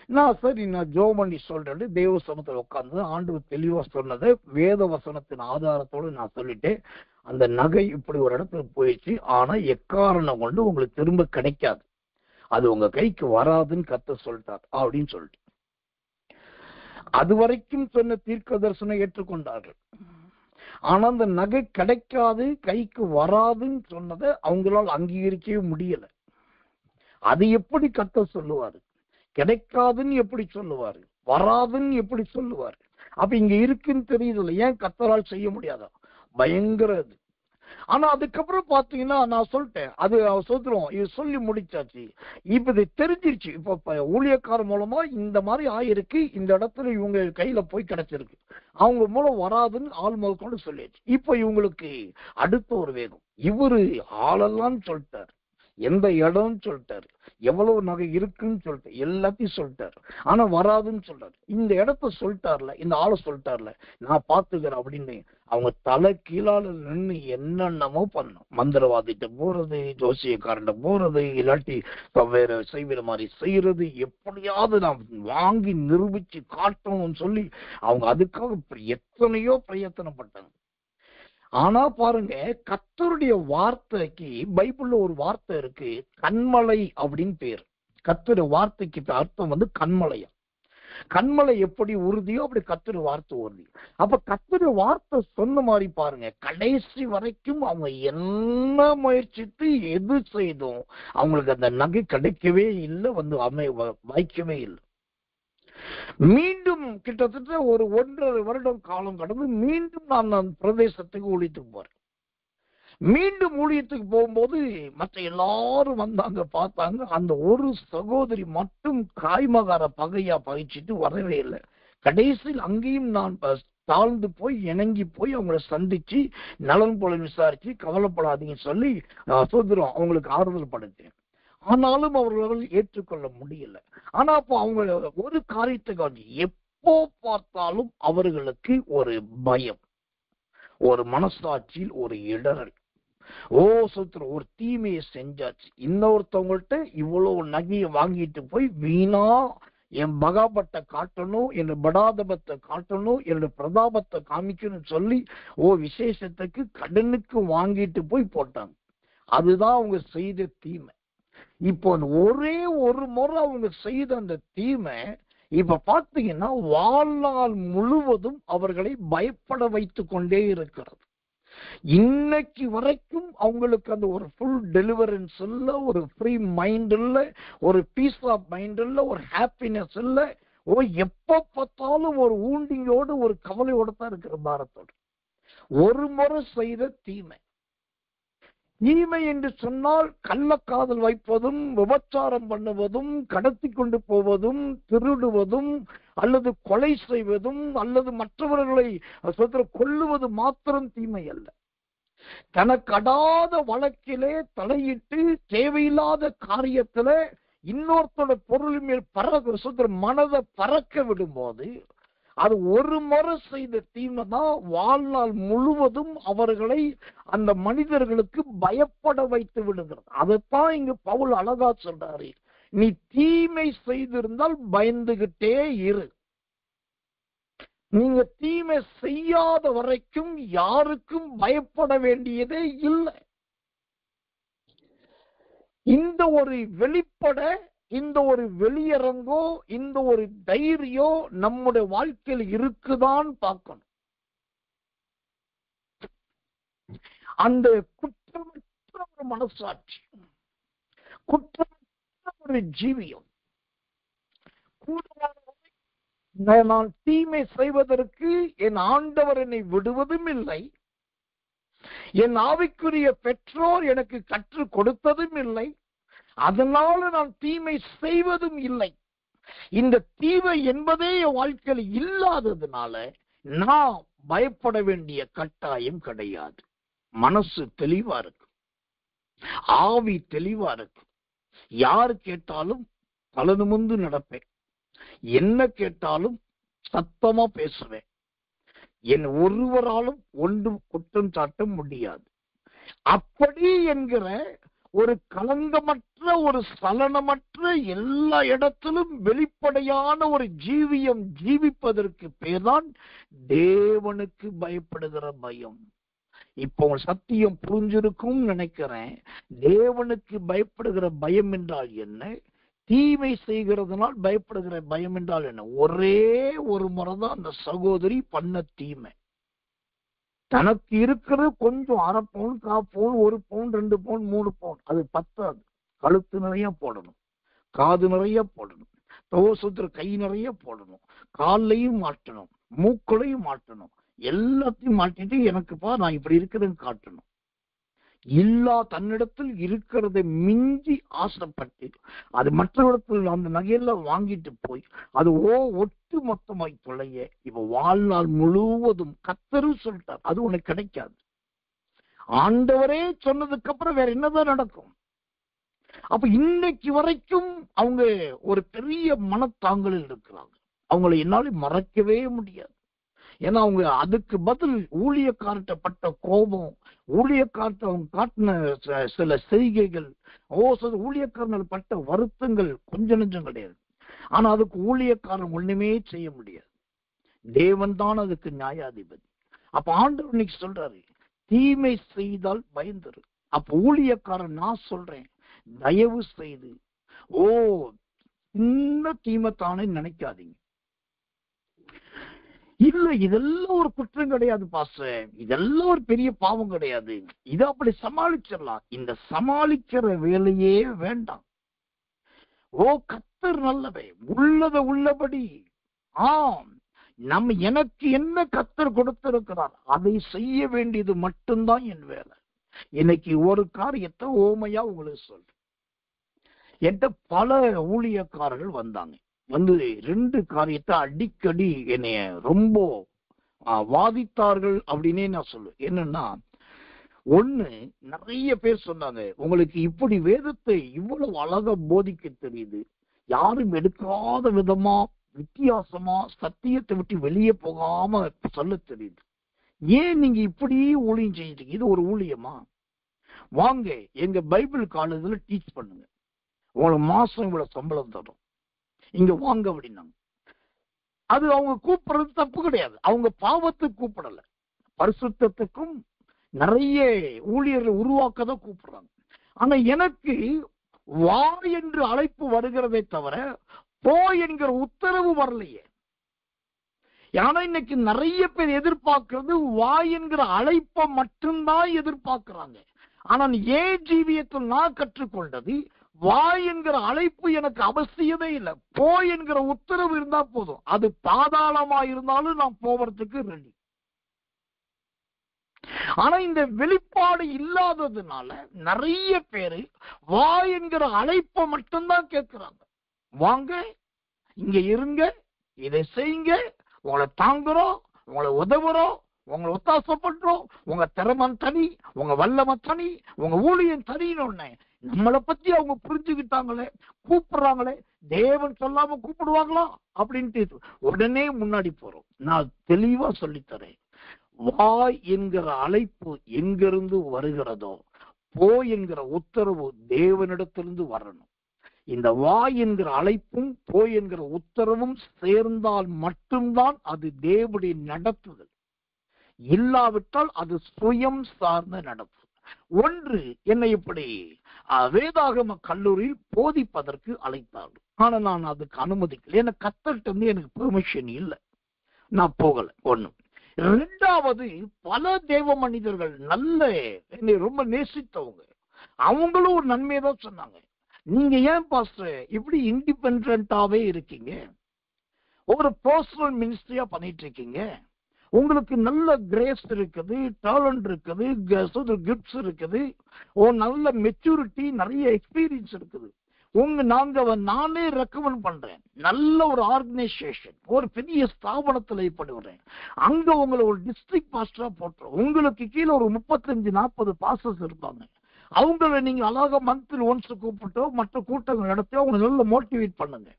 நான் சரி நான் ஜோம் பண்ணி சொல்றேன். தேவ சமத்துல உட்கார்ந்து ஆண்டவர் தெளிவா சொன்னதை வேத வசனத்தின் ஆதாரத்தோடு நான் சொல்லிட்டேன். அந்த நகை இப்படி ஒரு இடத்துல போயிடுச்சு, ஆனா எக்காரணம் கொண்டு உங்களுக்கு திரும்ப கிடைக்காது, அது உங்க கைக்கு வராதுன்னு கர்த்தர் சொல்லிட்டார் அப்படின்னு சொல்லிட்டு அது வரைக்கும் சொன்ன தீர்க்க தரிசனம் ஏற்றுக்கொண்டார்கள். ஆனா அந்த நகை கிடைக்காது, கைக்கு வராதுன்னு சொன்னதை அவங்களால் அங்கீகரிக்கவே முடியல. அது எப்படி கர்த்தர் சொல்லுவாரு? கிடைக்காதுன்னு எப்படி சொல்லுவாரு? வராதுன்னு எப்படி சொல்லுவாரு? அப்ப இங்க இருக்குன்னு தெரியுதுல்ல, ஏன் கர்த்தரால் செய்ய முடியாதா? பயங்கர இது. ஆனா அதுக்கப்புறம் பாத்தீங்கன்னா நான் சொல்லிட்டேன், அது சொல்றோம், இது சொல்லி முடிச்சாச்சு. இப்ப இது தெரிஞ்சிருச்சு. இப்ப ஊழியக்கார மூலமா இந்த மாதிரி ஆயிருக்கு, இந்த இடத்துல இவங்க கையில போய் கிடைச்சிருக்கு, அவங்க மூலம் வராதுன்னு ஆள் முதற்கொண்டு சொல்லிடுச்சு. இப்ப இவங்களுக்கு அடுத்த ஒரு வேகம், இவரு ஆளெல்லாம் சொல்லிட்டாரு, எந்த இடம்னு சொல்லிட்டாரு, எவ்வளவு நகை இருக்குன்னு சொல்லிட்டு எல்லாத்தையும் சொல்லிட்டாரு. ஆனா வராதுன்னு சொல்றாரு. இந்த இடத்த சொல்லிட்டார்ல, இந்த ஆளை சொல்லிட்டார்ல, நான் பாத்துக்கிறேன் அப்படின்னு அவங்க தலை கீழால நின்று என்னென்னமோ பண்ணும். மந்திரவாதிட்ட போறது, ஜோசியக்காரன் போறது, இல்லாட்டி வேற செய்கிற மாதிரி செய்யறது, எப்படியாவது நான் வாங்கி நிரூபிச்சு காட்டணும்னு சொல்லி அவங்க அதுக்காக எத்தனையோ பிரயத்தனப்பட்டாங்க. ஆனா பாருங்க, கர்த்தருடைய வார்த்தைக்கு பைபிள்ல ஒரு வார்த்தை இருக்கு, கன்மலை அப்படின்னு பேர். கர்த்தருடைய வார்த்தைக்கு அர்த்தம் கண்மலையா. கண்மலை எப்படி உறுதியோ அப்படி கர்த்தருடைய வார்த்தை உறுதி. அப்ப கர்த்தருடைய வார்த்தை சொன்ன மாதிரி பாருங்க, கடைசி வரைக்கும் அவங்க என்ன முயற்சித்து எது செய்தோம் அவங்களுக்கு அந்த நகை கிடைக்கவே இல்லை, வாய்க்கவே இல்லை. மீண்டும் கிட்டத்தட்ட ஒரு 1.5 வருடம் காலம் கடந்து மீண்டும் நான் அந்த பிரதேசத்துக்கு ஊழியத்துக்கு போறேன். மீண்டும் ஊழியத்துக்கு போகும்போது மற்ற எல்லாரும் வந்தாங்க, பார்த்தாங்க. அந்த ஒரு சகோதரி மட்டும் காய்மகார பகையா பகைச்சிட்டு வரவே இல்லை. கடைசியில் அங்கேயும் நான் தாழ்ந்து போய் இணங்கி போய் அவங்களை சந்திச்சு நலன் போல விசாரிச்சு கவலைப்படாதீங்கன்னு சொல்லி சோதரம் அவங்களுக்கு ஆறுதல் படுத்தேன். ஆனாலும் அவர்களால் ஏற்றுக்கொள்ள முடியல. ஆனா அப்போ அவங்க ஒரு காரியத்துக்காக எப்போ பார்த்தாலும் அவர்களுக்கு ஒரு பயம், ஒரு மனசாட்சியில் ஒரு இடரல். சுத்திரம், ஒரு தீமையை செஞ்சாச்சு, இன்னொருத்தவங்கள்ட்ட இவ்வளவு நகையை வாங்கிட்டு போய் வீணா என் மகாபத்தை காட்டணும், என் படாதபத்தை காட்டணும், என்னோட பிரதாபத்தை காமிக்கணும்னு சொல்லி விசேஷத்துக்கு கடனுக்கு வாங்கிட்டு போய் போட்டாங்க. அதுதான் அவங்க செய்த தீமை. இப்போ ஒரே ஒரு முறை அவங்க செய்த அந்த தீமை இப்ப பாத்தீங்கன்னா வாழ்நாள் முழுவதும் அவர்களை பயப்பட வைத்து கொண்டே இருக்கிறது. இன்னைக்கு வரைக்கும் அவங்களுக்கு அந்த ஒரு ஃபுல் டெலிவரன்ஸ் இல்ல, ஒரு ஃப்ரீ மைண்ட் இல்ல, ஒரு பீஸ் ஆஃப் மைண்ட் இல்ல, ஒரு ஹாப்பினஸ் இல்ல. எப்ப பார்த்தாலும் ஒரு ஊண்டிங்கோடு ஒரு கவலையோட தான் இருக்கிற பாரத்தோடு. ஒரு முறை செய்த தீமை. தீமை என்று சொன்னால் கள்ளக்காதல் வைப்பதும், விபச்சாரம் பண்ணுவதும், கடத்தி கொண்டு போவதும், திருடுவதும், அல்லது கொலை செய்வதும், அல்லது மற்றவர்களை கொல்லுவது மாத்திரம் தீமை அல்ல. தனக்கடாத வழக்கிலே தலையிட்டு தேவையில்லாத காரியத்துல இன்னொருத்தோட பொருள் மேல் மனதை பறக்க விடும்போது அது ஒரு முறை செய்த தீமை தான் வாழ்நாள் முழுவதும் அவர்களை அந்த மனிதர்களுக்கு பயப்பட வைத்து விடுகிறது. அதைத்தான் இங்கு பவுல் அழகா சொல்றாரு, நீ தீமை செய்திருந்தால் பயந்துகிட்டே இரு. நீங்க தீமை செய்யாத வரைக்கும் யாருக்கும் பயப்பட வேண்டியதே இல்லை. இந்த ஒரு வெளிப்பட, இந்த ஒரு வெளியரங்கோ, இந்த ஒரு தைரியம் நம்முடைய வாழ்க்கையில் இருக்குதான் பார்க்கணும். அந்த குற்றமற்ற ஒரு மனசாட்சி, குற்றமற்ற ஒரு ஜீவியம், நான் தீமை செய்வதற்கு என் ஆண்டவர் என்னை விடுவதும் இல்லை, என் ஆவிக்குரிய பெற்றோர் எனக்கு கற்றுக் கொடுத்ததும் இல்லை, அதனால நான் தீமை செய்வதும் இல்லை. இந்த தீமை என்பதே என் வாழ்க்கையில் இல்லாததுனால நான் பயப்பட வேண்டிய கட்டாயம் கிடையாது. மனசு தெளிவா இருக்கு, ஆவி தெளிவா இருக்கு. யாரு கேட்டாலும் தலை நிமிர்ந்து நடப்பேன், என்ன கேட்டாலும் சத்தமா பேசுவேன். என் ஒருவராலும் ஒன்றும் குற்றம் சாட்ட முடியாது. அப்படி என்கிற ஒரு களங்கமற்ற, ஒரு சலனமற்ற, எல்லா இடத்திலும் வெளிப்படையான ஒரு ஜீவியம் ஜீவிப்பதற்கு பேர்தான் தேவனுக்கு பயப்படுகிற பயம். இப்போ சத்தியம் புரிஞ்சிருக்கும் நினைக்கிறேன். தேவனுக்கு பயப்படுகிற பயம் என்றால் என்ன, தீமை செய்கிறதுனால் பயப்படுகிற பயம் என்றால் என்ன? ஒரே ஒரு முறைதான் அந்த சகோதரி பண்ண தீமை. தனக்கு இருக்கிறது கொஞ்சம் 1/2 பவுன், 1/4 பவுன், 1 பவுன், 2 பவுன், 3 பவுன், அது பத்தாது. கழுத்து நிறைய போடணும், காது நிறைய போடணும், தோசத்துல கை நிறைய போடணும், காலையும் மாட்டணும், மூக்களையும் மாட்டணும், எல்லாத்தையும் மாட்டிட்டு எனக்குப்பா நான் இப்படி இருக்கிறேன்னு காட்டணும். தன்னிடத்தில் இருக்கிறதை மிஞ்சி ஆசைப்பட்டு அது மற்றவரிடத்தில் அந்த நகையெல்லாம் வாங்கிட்டு போய் அது ஒட்டு மொத்தமாய் தொலைய இப்ப வாழ்நாள் முழுவதும் கர்த்தர் சொல்லிட்டார், அது உனக்கு கிடைக்காது. ஆண்டவரே சொன்னதுக்கு அப்புறம் வேற என்னதான் நடக்கும்? அப்ப இன்னைக்கு வரைக்கும் அவங்க ஒரு பெரிய மனத்தாங்கலில் இருக்கிறாங்க. அவங்களை என்னால மறக்கவே முடியாது. ஏன்னா அவங்க அதுக்கு பதில் ஊழியக்கார்ட்ட பட்ட கோபம், ஊழியக்கார்ட்ட அவங்க காட்டின சில செய்கைகள், ஊழியக்காரர்கள் பட்ட வருத்தங்கள் கொஞ்சம் நெஞ்சம் கிடையாது. ஆனா அதுக்கு ஊழியக்காரன் ஒண்ணுமே செய்ய முடியாது. தேவன் தான் அதுக்கு நியாயாதிபதி. அப்ப ஆண்டவர் இன்னைக்கு சொல்றாரு, தீமை செய்தால் பயந்துரு. அப்ப ஊழியக்காரன் நான் சொல்றேன், தயவு செய்து சின்ன தீமை தானே நினைக்காதீங்க. இல்ல இதெல்லாம் ஒரு குற்றம் கிடையாது பாஸ்டர், இதெல்லாம் ஒரு பெரிய பாவம் கிடையாது, இதை அப்படி சமாளிச்சிடலாம். இந்த சமாளிக்கிற வேலையே வேண்டாம். கர்த்தர் நல்லவே, உள்ளத உள்ளபடி எனக்கு என்ன கர்த்தர் கொடுத்திருக்கிறார் அதை செய்ய வேண்டியது மட்டும்தான் என் வேலை. இன்னைக்கு ஒரு காரியத்தை ஓமையா உங்களுக்கு சொல்றேன். என்கிட்ட பல ஊழியக்காரர்கள் வந்தாங்க, வந்து 2 காரியத்தை அடிக்கடி என்னைய ரொம்ப வாதித்தார்கள் அப்படின்னே நான் சொல்லுவேன். என்னன்னா, ஒண்ணு, நிறைய பேர் சொன்னாங்க, உங்களுக்கு இப்படி வேதத்தை இவ்வளவு அழகா போதிக்க தெரியுது, யாரும் எடுக்காத விதமா வித்தியாசமா சத்தியத்தை விட்டு வெளியே போகாம சொல்ல தெரியுது, ஏன் நீங்க இப்படி ஊழியம் செஞ்சுட்டீங்க? இது ஒரு ஊழியமா? வாங்க எங்க பைபிள் காலேஜ்ல டீச் பண்ணுங்க, உங்களுக்கு மாசம் இவ்வளவு சம்பளம் தரும், இங்க வாங்க அப்படின்னாங்க. அது அவங்க கூப்பிடுறது தப்பு கிடையாது, அவங்க பாவத்துக்கு கூப்பிடல, பரிசுத்தத்துக்கும் நிறைய ஊழியர்கள் உருவாக்கதான் கூப்பிடுறாங்க. ஆனா எனக்கு வா என்று அழைப்பு வருகிறதை தவிர போ என்கிற உத்தரவு வரலையே. ஆனா இன்னைக்கு நிறைய பேர் எதிர்பார்க்கிறது வா என்கிற அழைப்பை மட்டும்தான் எதிர்பார்க்கிறாங்க. ஆனா ஏன் ஜீவியத்தில் நான் கற்றுக்கொண்டது, வா என்கிற அழைப்பு எனக்கு அவசியமே இல்லை, போ என்கிற உத்தரவு இருந்தா போதும். அது பாதாளமா இருந்தாலும் நான் போவதுக்கு ரெடி. ஆனா இந்த வெளிப்பாடு இல்லாததுனால நிறைய பேரு வா என்கிற அழைப்பை மட்டும்தான் கேட்கிறாங்க. வாங்க, இங்க இருங்க, இதை செய்யுங்க, உங்களை தாங்குறோம், உங்களை உதவுறோம், உங்களை ஒத்தாசப்படுறோம், உங்க திறமை தனி, உங்க வல்லமை தனி, உங்க ஊழியம் தனின்னு நம்மளை பத்தி அவங்க புரிஞ்சுக்கிட்டாங்களே, கூப்பிடுறாங்களே, தேவன் சொல்லாம கூப்பிடுவாங்களா அப்படின்ட்டு உடனே முன்னாடி போறோம். நான் தெளிவா சொல்லித்தரேன், வா என்கிற அழைப்பு எங்கிருந்து வருகிறதோ போ என்கிற உத்தரவு தேவனிடத்திலிருந்து வரணும். இந்த வா என்கிற அழைப்பும் போ என்கிற உத்தரவும் சேர்ந்தால் மட்டும்தான் அது தேவனுடைய நடத்துதல். இல்லாவிட்டால் அது சுயம் சார்ந்த நடத்துதல். ஒன்று, என்னை இப்படி வேதாகம கல்லூரியில் போதிப்பதற்கு அழைத்தார்கள், ஆனா நான் அதுக்கு அனுமதிக்கல, எனக்கு கர்த்தர்ட்ட இருந்து எனக்கு பெர்மிஷன் இல்லை, நான் போகல. ஒண்ணு. ரெண்டாவது, பல தேவ மனிதர்கள் நல்ல என்னை ரொம்ப நேசித்தவங்க, அவங்களும் ஒரு நன்மையை தான் சொன்னாங்க. நீங்க ஏன் பாஸ்டர் இப்படி இண்டிபெண்டாவே இருக்கீங்க, ஒரு பர்சனல் மினிஸ்ட்ரியா பண்ணிட்டு இருக்கீங்க, உங்களுக்கு நல்ல கிரேஸ் இருக்குது, டேலண்ட் இருக்குது, கிஃப்ட்ஸ் இருக்குது, ஒரு நல்ல மெச்சூரிட்டி, நிறைய எக்ஸ்பீரியன்ஸ் இருக்குது, நானே ரெக்கமெண்ட் பண்றேன், நல்ல ஒரு ஆர்கனைசேஷன், ஒரு பெரிய ஸ்தாபனத்துல பண்ணுறேன், அங்க உங்களை ஒரு டிஸ்ட்ரிக்ட் பாஸ்டரா போட்டுரும், உங்களுக்கு கீழே ஒரு 35-40 பாஸ்டர்ஸ் இருப்பாங்க, அவங்கள நீங்க அழகா மந்த்லி ஒன்ஸ் கூப்பிட்டோ மற்ற கூட்டங்கள் நடத்தியோ அவங்க நல்ல மோட்டிவேட் பண்ணுங்க.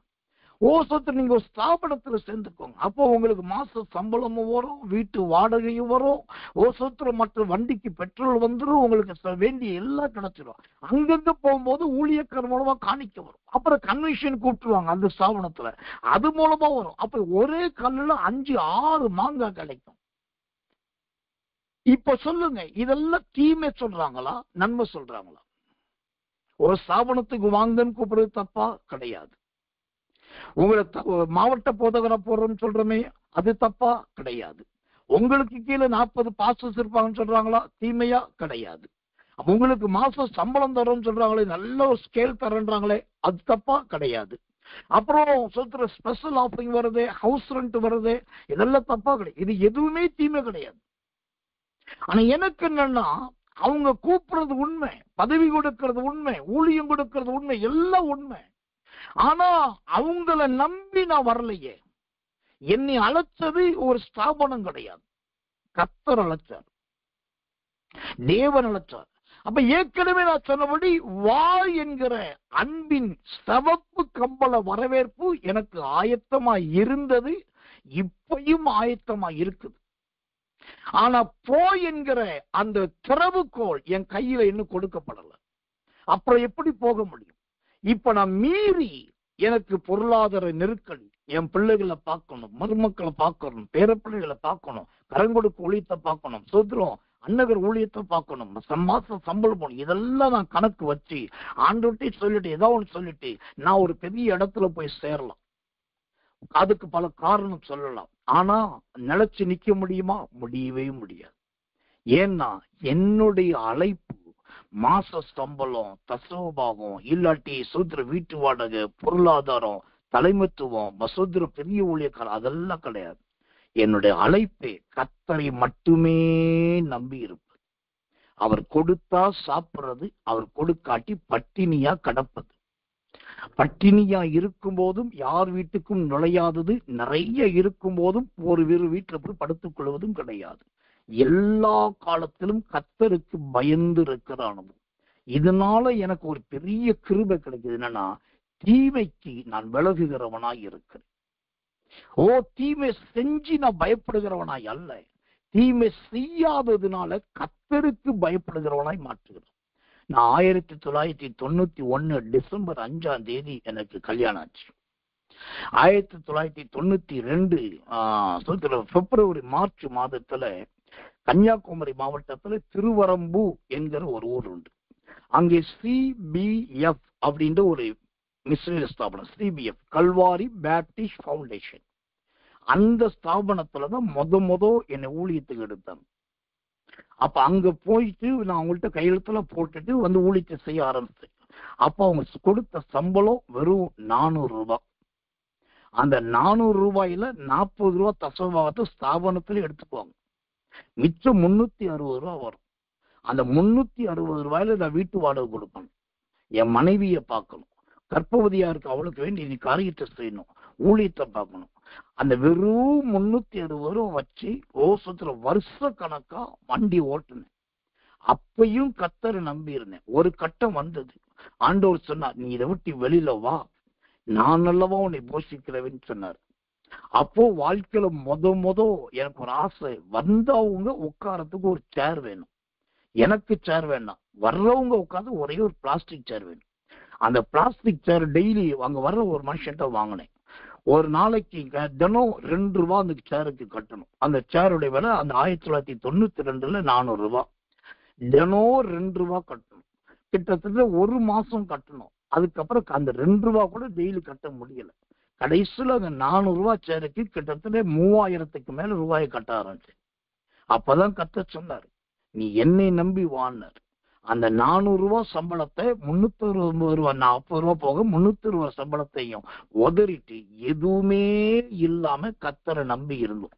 ஓசத்துல நீங்க ஒரு ஸ்தாபனத்துல சேர்ந்துக்கோங்க, அப்போ உங்களுக்கு மாச சம்பளமும் வரும், வீட்டு வாடகையும் வரும், ஓசத்துல மற்ற வண்டிக்கு பெட்ரோல் வந்துடும், உங்களுக்கு வேண்டிய எல்லாம் கிடைச்சிடும். அங்கங்க போகும்போது ஊழியக்காரர் மூலமா காணிக்க வரும், அப்புறம் கன்வென்ஷன் கூப்பிட்டுருவாங்க அந்த ஸ்தாபனத்துல, அது மூலமா வரும். அப்ப ஒரே கல்லுல 5-6 மாங்காய் கிடைக்கும். இப்ப சொல்லுங்க, இதெல்லாம் தீமை சொல்றாங்களா நன்மை சொல்றாங்களா? ஒரு ஸ்தாபனத்துக்கு வாங்கன்னு கூப்பிடுறது தப்பா? கிடையாது. உங்களை மாவட்ட போதகரா போடுறோம்னு சொல்றமே அது தப்பா? கிடையாது. உங்களுக்கு கீழே 40 பாஸ்டர்ஸ் இருப்பாங்கன்னு சொல்றாங்களா? தீமையா? கிடையாது. உங்களுக்கு மாசம் சம்பளம் தரோம்னு சொல்றாங்களே, நல்ல ஒரு ஸ்கேல் தரேன்றாங்களே, அது தப்பா? கிடையாது. அப்புறம் சொல்ற ஸ்பெஷல் ஆஃபரிங் வருது, ஹவுஸ் ரெண்ட் வருது, இதெல்லாம் தப்பா? கிடையாது. இது எதுவுமே தீமை கிடையாது. ஆனா எனக்கு என்னன்னா, அவங்க கூப்பிடுறது உண்மை, பதவி கொடுக்கிறது உண்மை, ஊழியம் கொடுக்கிறது உண்மை, எல்லாம் உண்மை. ஆனா அவங்கள நம்பி நான் வரலையே. என்னை அழைச்சது ஒரு ஸ்தாபனம் கிடையாது, கர்த்தர் அழைச்சார், தேவன் அழைச்சார். அப்ப ஏற்கனவே நான் சொன்னபடி வா என்கிற அன்பின் சிவப்பு கம்பள வரவேற்பு எனக்கு ஆயத்தமா இருந்தது, இப்பயும் ஆயத்தமா இருக்குது. ஆனா போ என்கிற அந்த திறவுகோல் என் கையில இன்னும் கொடுக்கப்படல. அப்புறம் எப்படி போக முடியும்? இப்ப நான் மீறி எனக்கு பொருளாதார நெருக்கடி, என் பிள்ளைகளை பார்க்கணும், மருமக்களை பார்க்கணும், பேரப்பிள்ளைகளை பார்க்கணும், கரங்கொடுக்கு ஊழியத்தை பார்க்கணும், சோதரம் அன்னகர் ஊழியத்தை பார்க்கணும், மாசம் சம்பளம் போகணும், இதெல்லாம் நான் கணக்கு வச்சு ஆண்டவர்கிட்ட சொல்லிட்டு ஏதோ ஒன்று சொல்லிட்டு நான் ஒரு பெரிய இடத்துல போய் சேரலாம். அதுக்கு பல காரணம் சொல்லலாம். ஆனா நிலைச்சு நிக்க முடியுமா? முடியவே முடியாது. ஏன்னா என்னுடைய அழைப்பு மாச சம்பளம், தசவபாகம், இல்லாட்டி சூத்திர வீட்டு வாடகை, பொருளாதாரம், தலைமைத்துவம், மசூத்திர பெரிய ஊழியக்காரர், அதெல்லாம் கிடையாது. என்னுடைய அழைப்பே கர்த்தரை மட்டுமே நம்பி இருப்பது. அவர் கொடுத்தா சாப்பிடுறது, அவர் கொடுக்காட்டி பட்டினியா கடப்பது. பட்டினியா இருக்கும் போதும் யார் வீட்டுக்கும் நுழையாதது, நிறைய இருக்கும் போதும் ஒரு வீட்டுல போய் படுத்துக் கொள்வதும் கிடையாது. எல்லா காலத்திலும் கர்த்தருக்கு பயந்து இருக்கிற அனுபவம். இதனால எனக்கு ஒரு பெரிய கிருபை கிடைக்குது. என்னன்னா, தீமைக்கு நான் விலகுகிறவனாய் இருக்கிறேன். தீமை செஞ்சு நான் பயப்படுகிறவனாய் அல்ல, தீமை செய்யாததுனால கர்த்தருக்கு பயப்படுகிறவனாய் மாற்றுகிறேன். நான் 1991 டிசம்பர் 5ஆம் தேதி எனக்கு கல்யாணம் ஆச்சு. 1992 பிப்ரவரி மார்ச் மாதத்துல கன்னியாகுமரி மாவட்டத்துல திருவரம்பு என்கிற ஒரு ஊர் உண்டு. அங்கே சிபிஎஃப் அப்படின்ற ஒரு மிஷனரி ஸ்தாபனம், சிபிஎஃப் கல்வாரி பேப்டிஸ்ட் ஃபவுண்டேஷன், அந்த ஸ்தாபனத்துலதான் முத என்னை ஊழியத்துக்கு எடுத்தாங்க. அப்ப அங்க போயிட்டு நான் அவங்கள்ட்ட கையெழுத்துல போட்டுட்டு வந்து ஊழியத்தை செய்ய ஆரம்பிச்சேன். அப்ப அவங்க கொடுத்த சம்பளம் வெறும் 400 ரூபாய். அந்த 400 ரூபாயில 40 ரூபாய் தசவபாகத்தை ஸ்தாபனத்துல எடுத்துக்குவாங்க, மிச்சம் 360 ரூபாய் வரும். அந்த 360 ரூபாயில நான் வீட்டு வாடகை கொடுக்கணும், என் மனைவியை பார்க்கணும், கர்ப்பவதியா இருக்கு அவளுக்கு வேண்டி நீ காரியத்தை செய்யணும், ஊழியத்தை பார்க்கணும். அந்த வெறும் 360 ரூபாய் வச்சு வருஷ கணக்கா வண்டி ஓட்டுனேன். அப்பையும் கர்த்தரை நம்பி இருந்தேன். ஒரு கட்டம் வந்தது, ஆண்டவர் சொன்னார், நீ இதை விட்டு வெளியில வா, நான் அல்லவா உன்னை போஷிக்கிறவன்னு சொன்னார். அப்போ வாழ்க்கையில முத எனக்கு ஒரு ஆசை, வந்தவங்க உட்காரத்துக்கு ஒரு சேர் வேணும். எனக்கு சேர் வேண்டாம், வர்றவங்க உட்காந்து ஒரே ஒரு பிளாஸ்டிக் சேர் வேணும். அந்த பிளாஸ்டிக் சேர் டெய்லி அங்க வர்ற ஒரு மனுஷன்ட்ட வாங்கினேன். ஒரு நாளைக்கு தினம் 2 ரூபாய் அந்த சேருக்கு கட்டணும். அந்த சேருடைய விலை அந்த 1992 400 ரூபாய். தினம் 2 ரூபாய் கட்டணும். கிட்டத்தட்ட ஒரு மாசம் கட்டணும். அதுக்கப்புறம் அந்த 2 ரூபாய் கூட டெய்லி கட்ட முடியல. கடைசியில் அந்த 400 ரூபாய் சேருக்கு கிட்டத்தட்ட 3000க்கு மேல ரூபாயை கட்ட ஆரம்பிச்சு. அப்பதான் கர்த்தர் சொன்னார், நீ என்னை நம்பி வான்னார். அந்த 400 ரூபாய் சம்பளத்தை 360 ரூபாய், 40 ரூபாய் போக 300 ரூபாய் சம்பளத்தையும் உதறிட்டு எதுவுமே இல்லாம கர்த்தரை நம்பி இருந்தோம்.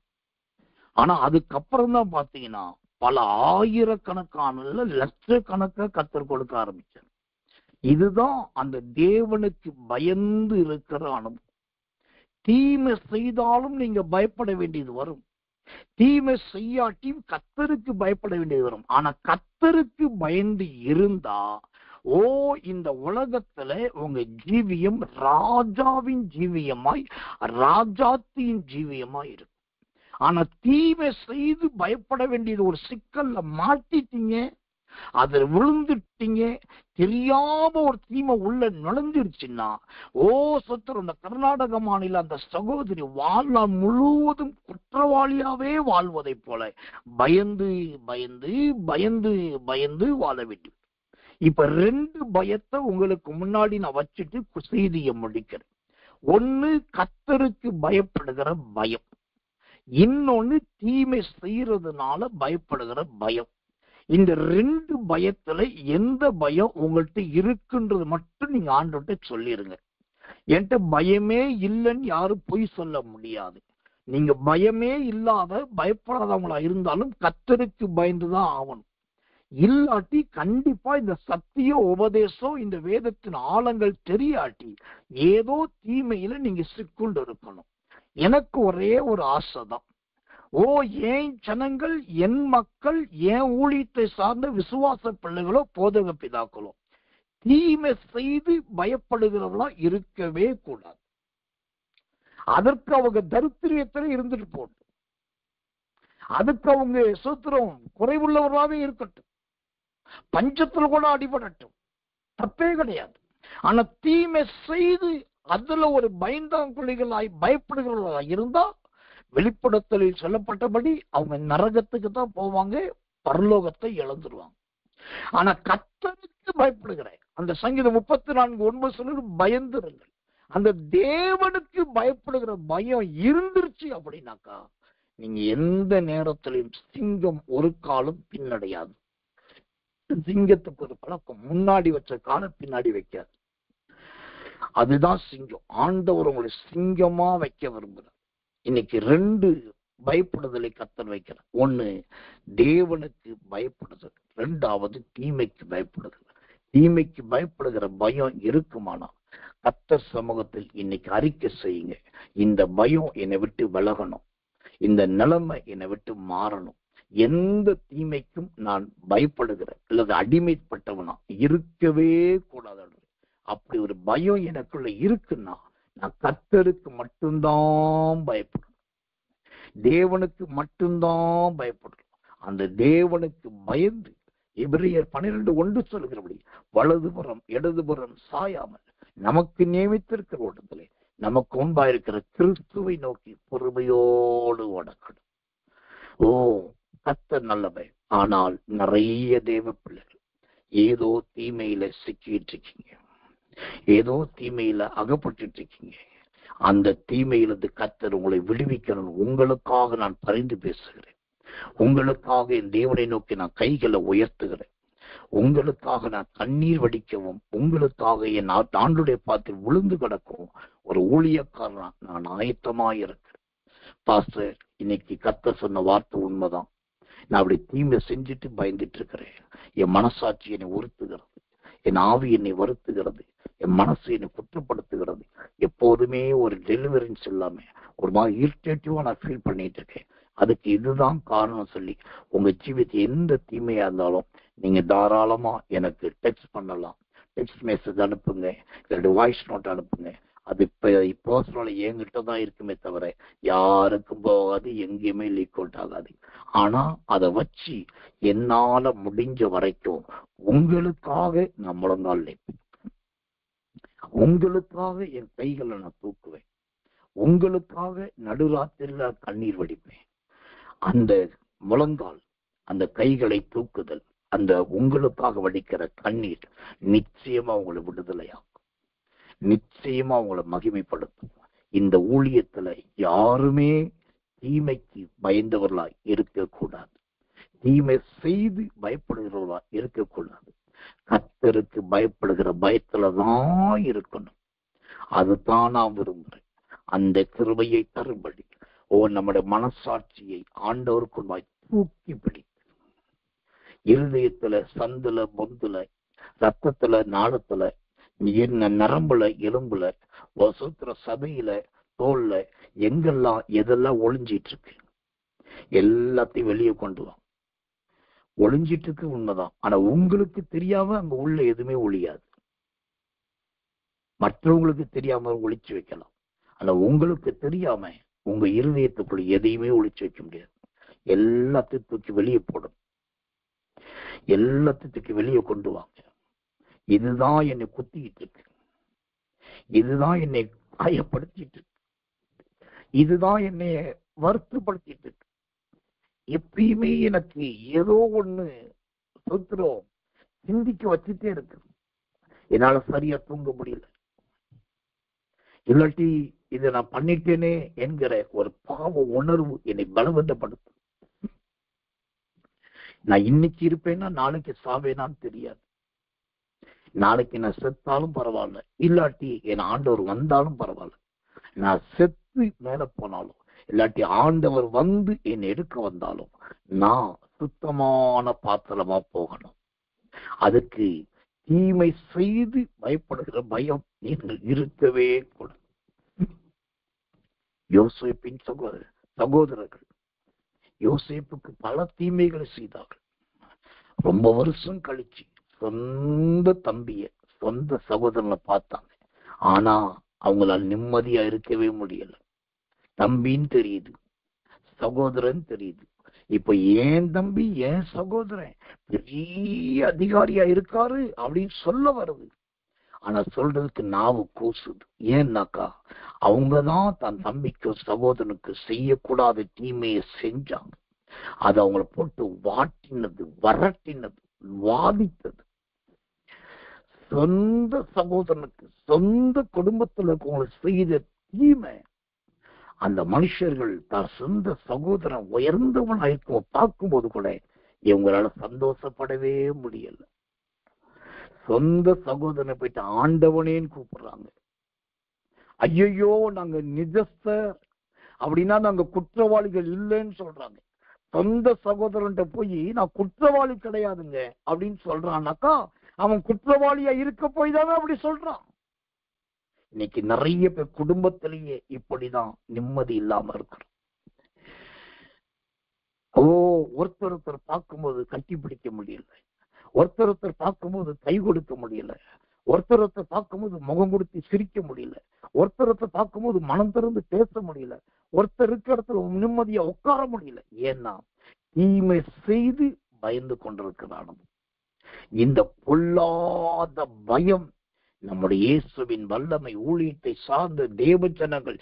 ஆனா அதுக்கப்புறம் தான் பாத்தீங்கன்னா பல ஆயிரக்கணக்கான லட்சக்கணக்கா கர்த்தர் கொடுக்க ஆரம்பிச்சார். இதுதான் அந்த தேவனுக்கு பயந்து இருக்கிற அனுபவம். தீமை செய்தாலும் நீங்க பயப்பட வேண்டியது வரும், தீமை செய்யாட்டியும் கர்த்தருக்கு பயப்பட வேண்டியது வரும். ஆனா கர்த்தருக்கு பயந்து இருந்தா இந்த உலகத்துல உங்க ஜீவியம் ராஜாவின் ஜீவியமாய், ராஜாத்தியின் ஜீவியமாய் இருக்கும். ஆனா தீமை செய்து பயப்பட வேண்டியது ஒரு சிக்கல்ல மாட்டிட்டீங்க, அதுல விழுந்துட்டீங்க, தெரியாம ஒரு தீமை உள்ள நுழைஞ்சிருச்சுன்னா சொத்தர் அந்த கர்நாடக மாநில அந்த சகோதரி வாழ்நாள் முழுவதும் குற்றவாளியாவே வாழ்வதை போல பயந்து பயந்து பயந்து பயந்து வாழ வேண்டும். இப்ப 2 பயத்தை உங்களுக்கு முன்னாடி நான் வச்சுட்டு செய்தியை முடிக்கிறேன். ஒண்ணு கர்த்தருக்கு பயப்படுகிற பயம், இன்னொன்னு தீமை செய்யறதுனால பயப்படுகிற பயம். இந்த 2 பயத்துல எந்த பயம் உங்கள்கிட்ட இருக்குன்றது மட்டும் நீங்க ஆண்டவர்கிட்ட சொல்லிருங்க. என்கிட்ட பயமே இல்லைன்னு யாரும் பொய் சொல்ல முடியாது. நீங்க பயமே இல்லாத பயப்படாதவங்களா இருந்தாலும் கர்த்தருக்கு பயந்துதான் ஆகணும். இல்லாட்டி கண்டிப்பா இந்த சத்திய உபதேசம், இந்த வேதத்தின் ஆழங்கள் தெரியாட்டி ஏதோ தீமையில நீங்க சிக்குண்டு இருக்கணும். எனக்கு ஒரே ஒரு ஆசைதான், ஏன் ஜனங்கள், என் மக்கள், என் ஊழியத்தை சார்ந்த விசுவாச பிள்ளைகளோ போதக பிதாக்களோ தீமை செய்து பயப்படுகிறவங்களா இருக்கவே கூடாது. அதற்கு அவங்க தரித்திரியத்துல இருந்துட்டு போட்டு, அதுக்கு அவங்க சூத்திரம் குறைவுள்ளவர்களாவே இருக்கட்டும், பஞ்சத்துல கூட அடிபடட்டும், தப்பே கிடையாது. ஆனா தீமை செய்து அதுல ஒரு பயந்தாங்குழிகளாய் பயப்படுகிறவர்களாய் இருந்தா வெளிப்படத்தில் சொல்லப்பட்டபடி அவங்க நரகத்துக்கு தான் போவாங்க, பரலோகத்தை இழந்துருவாங்க. ஆனா கர்த்தருக்கு பயப்படுகிறேன், அந்த சங்கீதம் 34:9 சொல்லி பயந்துருங்கள். அந்த தேவனுக்கு பயப்படுகிற பயம் இருந்துருச்சு அப்படின்னாக்கா நீங்க எந்த நேரத்திலையும் சிங்கம் ஒரு காலம் பின்னடையாது. சிங்கத்துக்கு ஒரு பழக்கம், முன்னாடி வச்ச கால பின்னாடி வைக்காது. அதுதான் சிங்கம். ஆண்டவர் உங்களை சிங்கமா வைக்க விரும்புகிறார். இன்னைக்கு 2 பயப்படுதலை கர்த்தர் வைக்கிறார். 1 தேவனுக்கு பயப்படுதல், 2வது தீமைக்கு பயப்படுதல். தீமைக்கு பயப்படுகிற பயம் இருக்குமானா கர்த்தர் சமூகத்தில் இன்னைக்கு அறிக்கை செய்யுங்க, இந்த பயம் என்னை விட்டு விலகணும், இந்த நிலைமை என்னை விட்டு மாறணும், எந்த தீமைக்கும் நான் பயப்படுகிறேன் அல்லது அடிமைப்பட்டவனா இருக்கவே கூடாது. அப்படி ஒரு பயம் எனக்குள்ள இருக்குன்னா நான் கர்த்தருக்கு மட்டும்தான் பயப்படணும், தேவனுக்கு மட்டும்தான் பயப்படணும். அந்த தேவனுக்கு பயந்து எபிரேயர் 12:1 சொல்கிறபடி வலதுபுறம் இடதுபுறம் சாயாமல் நமக்கு நியமித்திருக்கிற ஓட்டத்திலே நமக்கு முன்பாயிருக்கிற கிறிஸ்துவை நோக்கி பொறுமையோடு ஓடக்கணும். கர்த்தர் நல்லவை. ஆனால் நிறைய தேவ பிள்ளைகள் ஏதோ தீமையில சிக்கிட்டு இருக்கீங்க, ஏதோ தீமையில அகப்பட்டு இருக்கீங்க. அந்த தீமையிலிருந்து கர்த்தர் உங்களை விடுவிக்கணும். உங்களுக்காக நான் பரிந்து பேசுகிறேன், உங்களுக்காக என் தேவனை நோக்கி நான் கைகளை உயர்த்துகிறேன், உங்களுக்காக நான் கண்ணீர் வடிக்கவும், உங்களுக்காக என் ஆண்டுடைய பாத்தில் விழுந்து கிடக்கவும் ஒரு ஊழியக்காரனா நான் ஆயத்தமாயிருக்கிறேன். பாஸ்டர், இன்னைக்கு கர்த்தர் சொன்ன வார்த்தை உண்மைதான், நான் அப்படி தீமை செஞ்சுட்டு பயந்துட்டு இருக்கிறேன், என் மனசாட்சி என்னை உறுத்துகிறது, என் ஆவி என்னை வருத்துகிறது, என் மனசு என்னை குற்றப்படுத்துகிறது, எப்போதுமே ஒரு டெலிவரன்ஸ் இல்லாம ஒரு மாதிரி இரிட்டேட்டிவா நான் ஃபீல் பண்ணிட்டு இருக்கேன், அதுக்கு இதுதான் காரணம் சொல்லி உங்க ஜீவிதத்தை எந்த தீமையா இருந்தாலும் நீங்க தாராளமா எனக்கு டெக்ஸ்ட் பண்ணலாம். டெக்ஸ்ட் மெசேஜ் அனுப்புங்க, இல்ல வாய்ஸ் நோட் அனுப்புங்க. அது பர்சனலா என்கிட்ட தான் இருக்குமே தவிர யாருக்கும் போகாது, எங்கேயுமே லீக் அவுட் ஆகாது. ஆனா அதை வச்சு என்னால முடிஞ்ச வரைக்கும் உங்களுக்காக நான் முழங்கால் நிற்பேன், உங்களுக்காக என் கைகளை நான் தூக்குவேன், உங்களுக்காக நடுராத்திரில கண்ணீர் வடிப்பேன். அந்த முழங்கால், அந்த கைகளை தூக்குதல், அந்த உங்களுக்காக வடிக்கிற கண்ணீர் நிச்சயமா உங்களை விடுதலையாகும், நிச்சயமா உங்களை மகிமைப்படுத்தும். இந்த ஊழியத்துல யாருமே தீமைக்கு பயந்தவர்களாய் இருக்கக்கூடாது, தீமை செய்து பயப்படுகிறவர்களா இருக்கக்கூடாது. கர்த்தருக்கு பயப்படுகிற பயத்துலதான் இருக்கணும். அதுதான் நான் விரும்புறேன். அந்த கிருபையை தரும்படி நம்முடைய மனசாட்சியை ஆண்டவருக்குள்ளாய் தூக்கி பிடித்து, இருதயத்துல, சந்துல, பொந்துல, ரத்தத்துல, நாளத்துல, நரம்புல, எலும்புல, வசூத்திர சபையில, தோல்ல, எங்கெல்லாம் எதெல்லாம் ஒளிஞ்சிட்டு இருக்கு எல்லாத்தையும் வெளியே கொண்டு வா. ஒளிஞ்சிட்டு இருக்கு உண்மைதான், ஆனா உங்களுக்கு தெரியாம அங்க உள்ள எதுவுமே ஒளியாது. மற்றவங்களுக்கு தெரியாம ஒளிச்சு வைக்கலாம், ஆனா உங்களுக்கு தெரியாம உங்க இருதயத்துக்குள்ள எதையுமே ஒளிச்சு வைக்க முடியாது. எல்லாத்தையும் தூக்கி வெளியே போடும், எல்லாத்தையும் தூக்கி வெளியே கொண்டு வாங்க. இதுதான் என்னை குத்திக்கிட்டு இருக்கு, இதுதான் என்னை காயப்படுத்திட்டு இருக்கு, இதுதான் என்னை வருத்தப்படுத்திட்டு இருக்கு. எப்பயுமே எனக்கு ஏதோ ஒண்ணு சுத்திரம் சிந்திக்க வச்சுட்டே இருக்கு. என்னால சரியா தூங்க முடியல, இல்லாட்டி இதை நான் பண்ணிட்டேனே என்கிற ஒரு பாவ உணர்வு என்னை பலவந்தப்படுத்தும். நான் இன்னைக்கு இருப்பேன்னா நாளைக்கு சாவேனான்னு தெரியாது. நாளைக்கு நான் செத்தாலும் பரவாயில்ல, இல்லாட்டி என் ஆண்டவர் வந்தாலும் பரவாயில்ல. நான் செத்து மேல போனாலும், இல்லாட்டி ஆண்டவர் வந்து என்னை எடுக்க வந்தாலும், நான் சுத்தமான பாத்திரமா போகணும். அதுக்கு தீமை செய்து பயப்படுகிற பயம் நீங்கள் இருக்கவே கூடாது. யோசேப்பின் சகோதரர்கள் யோசேப்புக்கு பல தீமைகளை செய்தார்கள். ரொம்ப வருஷம் கழிச்சு சொந்த தம்பிய சொந்த சகோதரனை பார்த்தாங்க. ஆனா அவங்களால நிம்மதியா இருக்கவே முடியல. தம்பின்னு தெரியுது, சகோதரன் தெரியுது. இப்ப ஏன் தம்பி ஏன் சகோதரன் பெரிய அதிகாரியா இருக்காரு அப்படின்னு சொல்ல வருது. ஆனா சொல்றதுக்கு நாவு கூசுது. ஏன்னாக்கா அவங்கதான் தன் தம்பிக்கு சகோதரனுக்கு செய்யக்கூடாத தீமையை செஞ்சாங்க. அது அவங்கள போட்டு வாட்டினது, வரட்டினது, வாதித்தது. சொந்த சகோதரனுக்கு சொந்த குடும்பத்தில் இருக்கவங்களுக்கு செய்த தீமை அந்த மனுஷர்கள் தான் சொந்த சகோதரன் உயர்ந்தவனா இருக்க பார்க்கும்போது கூட இவங்களால சந்தோஷப்படவே முடியல. சொந்த சகோதரனை போயிட்டு ஆண்டவனேன்னு கூப்பிடுறாங்க. ஐயோ நாங்க நிஜஸ்தர் அப்படின்னா நாங்க குற்றவாளிகள் இல்லைன்னு சொல்றாங்க. சொந்த சகோதரன் போய் நான் குற்றவாளி கிடையாதுங்க அப்படின்னு சொல்றான்னாக்கா அவன் குற்றவாளியா இருக்க போய் தானே அப்படி சொல்றான். இன்னைக்கு நிறைய பேர் குடும்பத்திலேயே இப்படிதான் நிம்மதி இல்லாம இருக்கிறோம். ஒருத்தர் பார்க்கும்போது கட்டி பிடிக்க முடியல, ஒருத்தர் பார்க்கும்போது கை கொடுக்க முடியல, ஒருத்தர் பார்க்கும்போது முகம் கொடுத்து சிரிக்க முடியல, ஒருத்தர் பார்க்கும்போது மனம் திறந்து பேச முடியல, ஒருத்தர் இருக்கிற இடத்துல நிம்மதியா உட்கார முடியல. ஏன்னா தீமை செய்து பயந்து கொண்டிருக்கிறான். இந்த பொல்லாத பயம் நம்முடைய இயேசுவின் வல்லமை ஊழியத்தை சார்ந்த தேவ ஜனங்கள்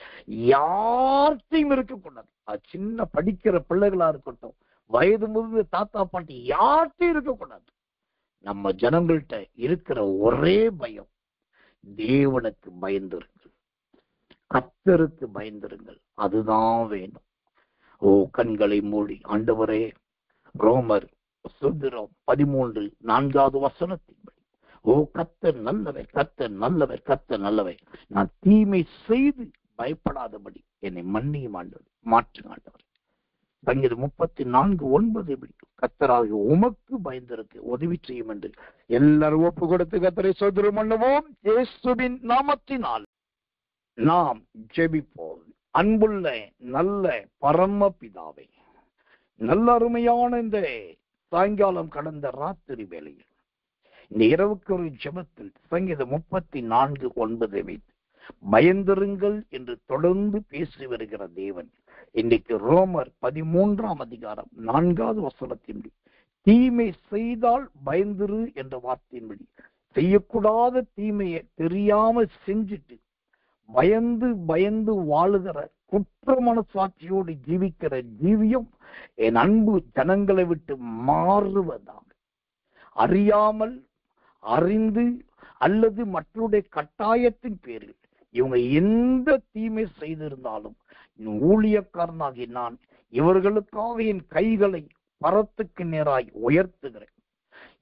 யார்த்தையும் இருக்கக்கூடாது. அது சின்ன படிக்கிற பிள்ளைகளா இருக்கட்டும், வயது முதிர்ந்த தாத்தா பாட்டி யார்த்தையும் இருக்கக்கூடாது. நம்ம ஜனங்கள்கிட்ட இருக்கிற ஒரே பயம் தேவனுக்கு பயந்திருங்கள், கர்த்தருக்கு பயந்திருங்கள். அதுதான் வேணும். கண்களை மூடி ஆண்டவரே, ரோமர் 13:4 கர்த்தர் நல்லவர், கர்த்தர் நல்லவர், கர்த்தர் நல்லவர். நான் தீமை செய்து பயப்படாதபடி என்னை மன்னியும் ஆண்டவர், மாற்றுங்க ஆண்டவர். சங்கீதம் 34:9 கர்த்தராகிய உமக்கு பயந்திருக்கு உதவி செய்யும் என்று எல்லாரும் ஒப்பு கொடுத்து கர்த்தரை ஸ்தோத்திரம் பண்ணுவோம். இயேசுவின் நாமத்தினால் நாம் ஜெபிப்போம். அன்புள்ள நல்ல பரம பிதாவே, நல்ல அருமையான இந்த சாயங்காலம் கடந்த ராத்திரி வேளையில் இந்த இரவுக்கு ஒரு ஜெபத்தில் சங்கீதம் 34:9 வைத்து பயந்திருங்கள் என்று தொடர்ந்து பேசி வருகிற தேவன் இன்றைக்கு ரோமர் 13:4 தீமை செய்தால் பயந்திரு என்ற வார்த்தையின்படி செய்யக்கூடாத தீமையை தெரியாம செஞ்சுட்டு பயந்து பயந்து வாழுகிற குற்ற மனசாட்சியோடு ஜீவிக்கிற ஜீவியம் என் அன்பு ஜனங்களை விட்டு மாறுவதாக. அறியாமல், அறிந்து அல்லது மற்றவருடைய கட்டாயத்தின் பேரில் இவங்க எந்த தீமை செய்திருந்தாலும் ஊழியக்காரனாகி நான் இவர்களுக்காக என் கைகளை பரத்துக்கு நேராய் உயர்த்துகிறேன்.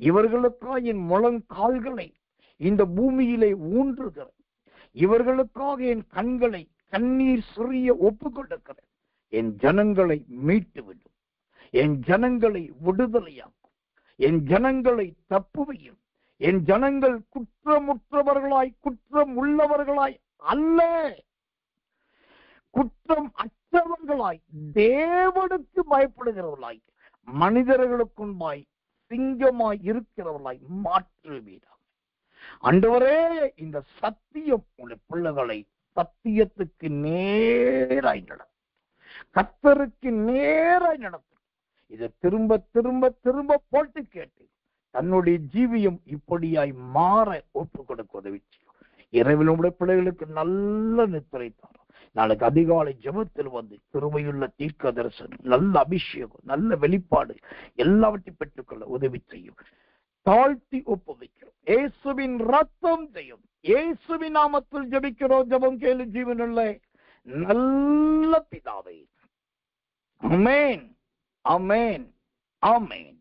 இவர்களுக்காக என் முழங்கால்களை இந்த பூமியிலே ஊன்றுகிறேன். இவர்களுக்காக என் கண்களை கண்ணீர் சொரிய ஒப்பு கொடுக்கிறேன். என் ஜனங்களை மீட்டுவிடும், என் ஜனங்களை விடுதலையாக்கும், என் ஜனங்களை தப்புவையும், என் ஜனங்கள் குற்றமுற்றவர்களாய் குற்றம் உள்ளவர்களாய் அல்ல, குற்றம் அற்றவர்களாய் தேவனுக்கு பயப்படுகிறவர்களாய் மனிதர்களுக்குள்ளாய் சிங்கமாய் இருக்கிறவர்களாய் மாற்றுவீராக. ஆண்டவரே, இந்த சத்தியம் உங்களுடைய பிள்ளைகளை சத்தியத்துக்கு நேராய் நடத்தும், கர்த்தருக்கு நேராய் நடத்தும். இதை திரும்ப திரும்ப திரும்ப போட்டு கேட்டு தன்னுடைய ஜீவியம் இப்படியாய் மாற ஒப்பு கொடுக்க உதவி செய்யும். இரவில் உடைய பிள்ளைகளுக்கு நல்ல நித்திரை தாரும். நாளைக்கு அதிகாலை ஜெபத்தில் வந்து கிருபையுள்ள தீர்க்க தரிசனம், நல்ல அபிஷேகம், நல்ல வெளிப்பாடு எல்லாவற்றையும் பெற்றுக்கொள்ள உதவி செய்யும். தாழ்த்தி ஒப்புவிக்கிறோம். இயேசுவின் ரத்தம் செய்யும். இயேசுவின் நாமத்தில் ஜெபிக்கிறோம். ஜெபம் கேளு ஜீவனுள்ள நல்ல பிதாவே. ஆமென், ஆமென், ஆமென்.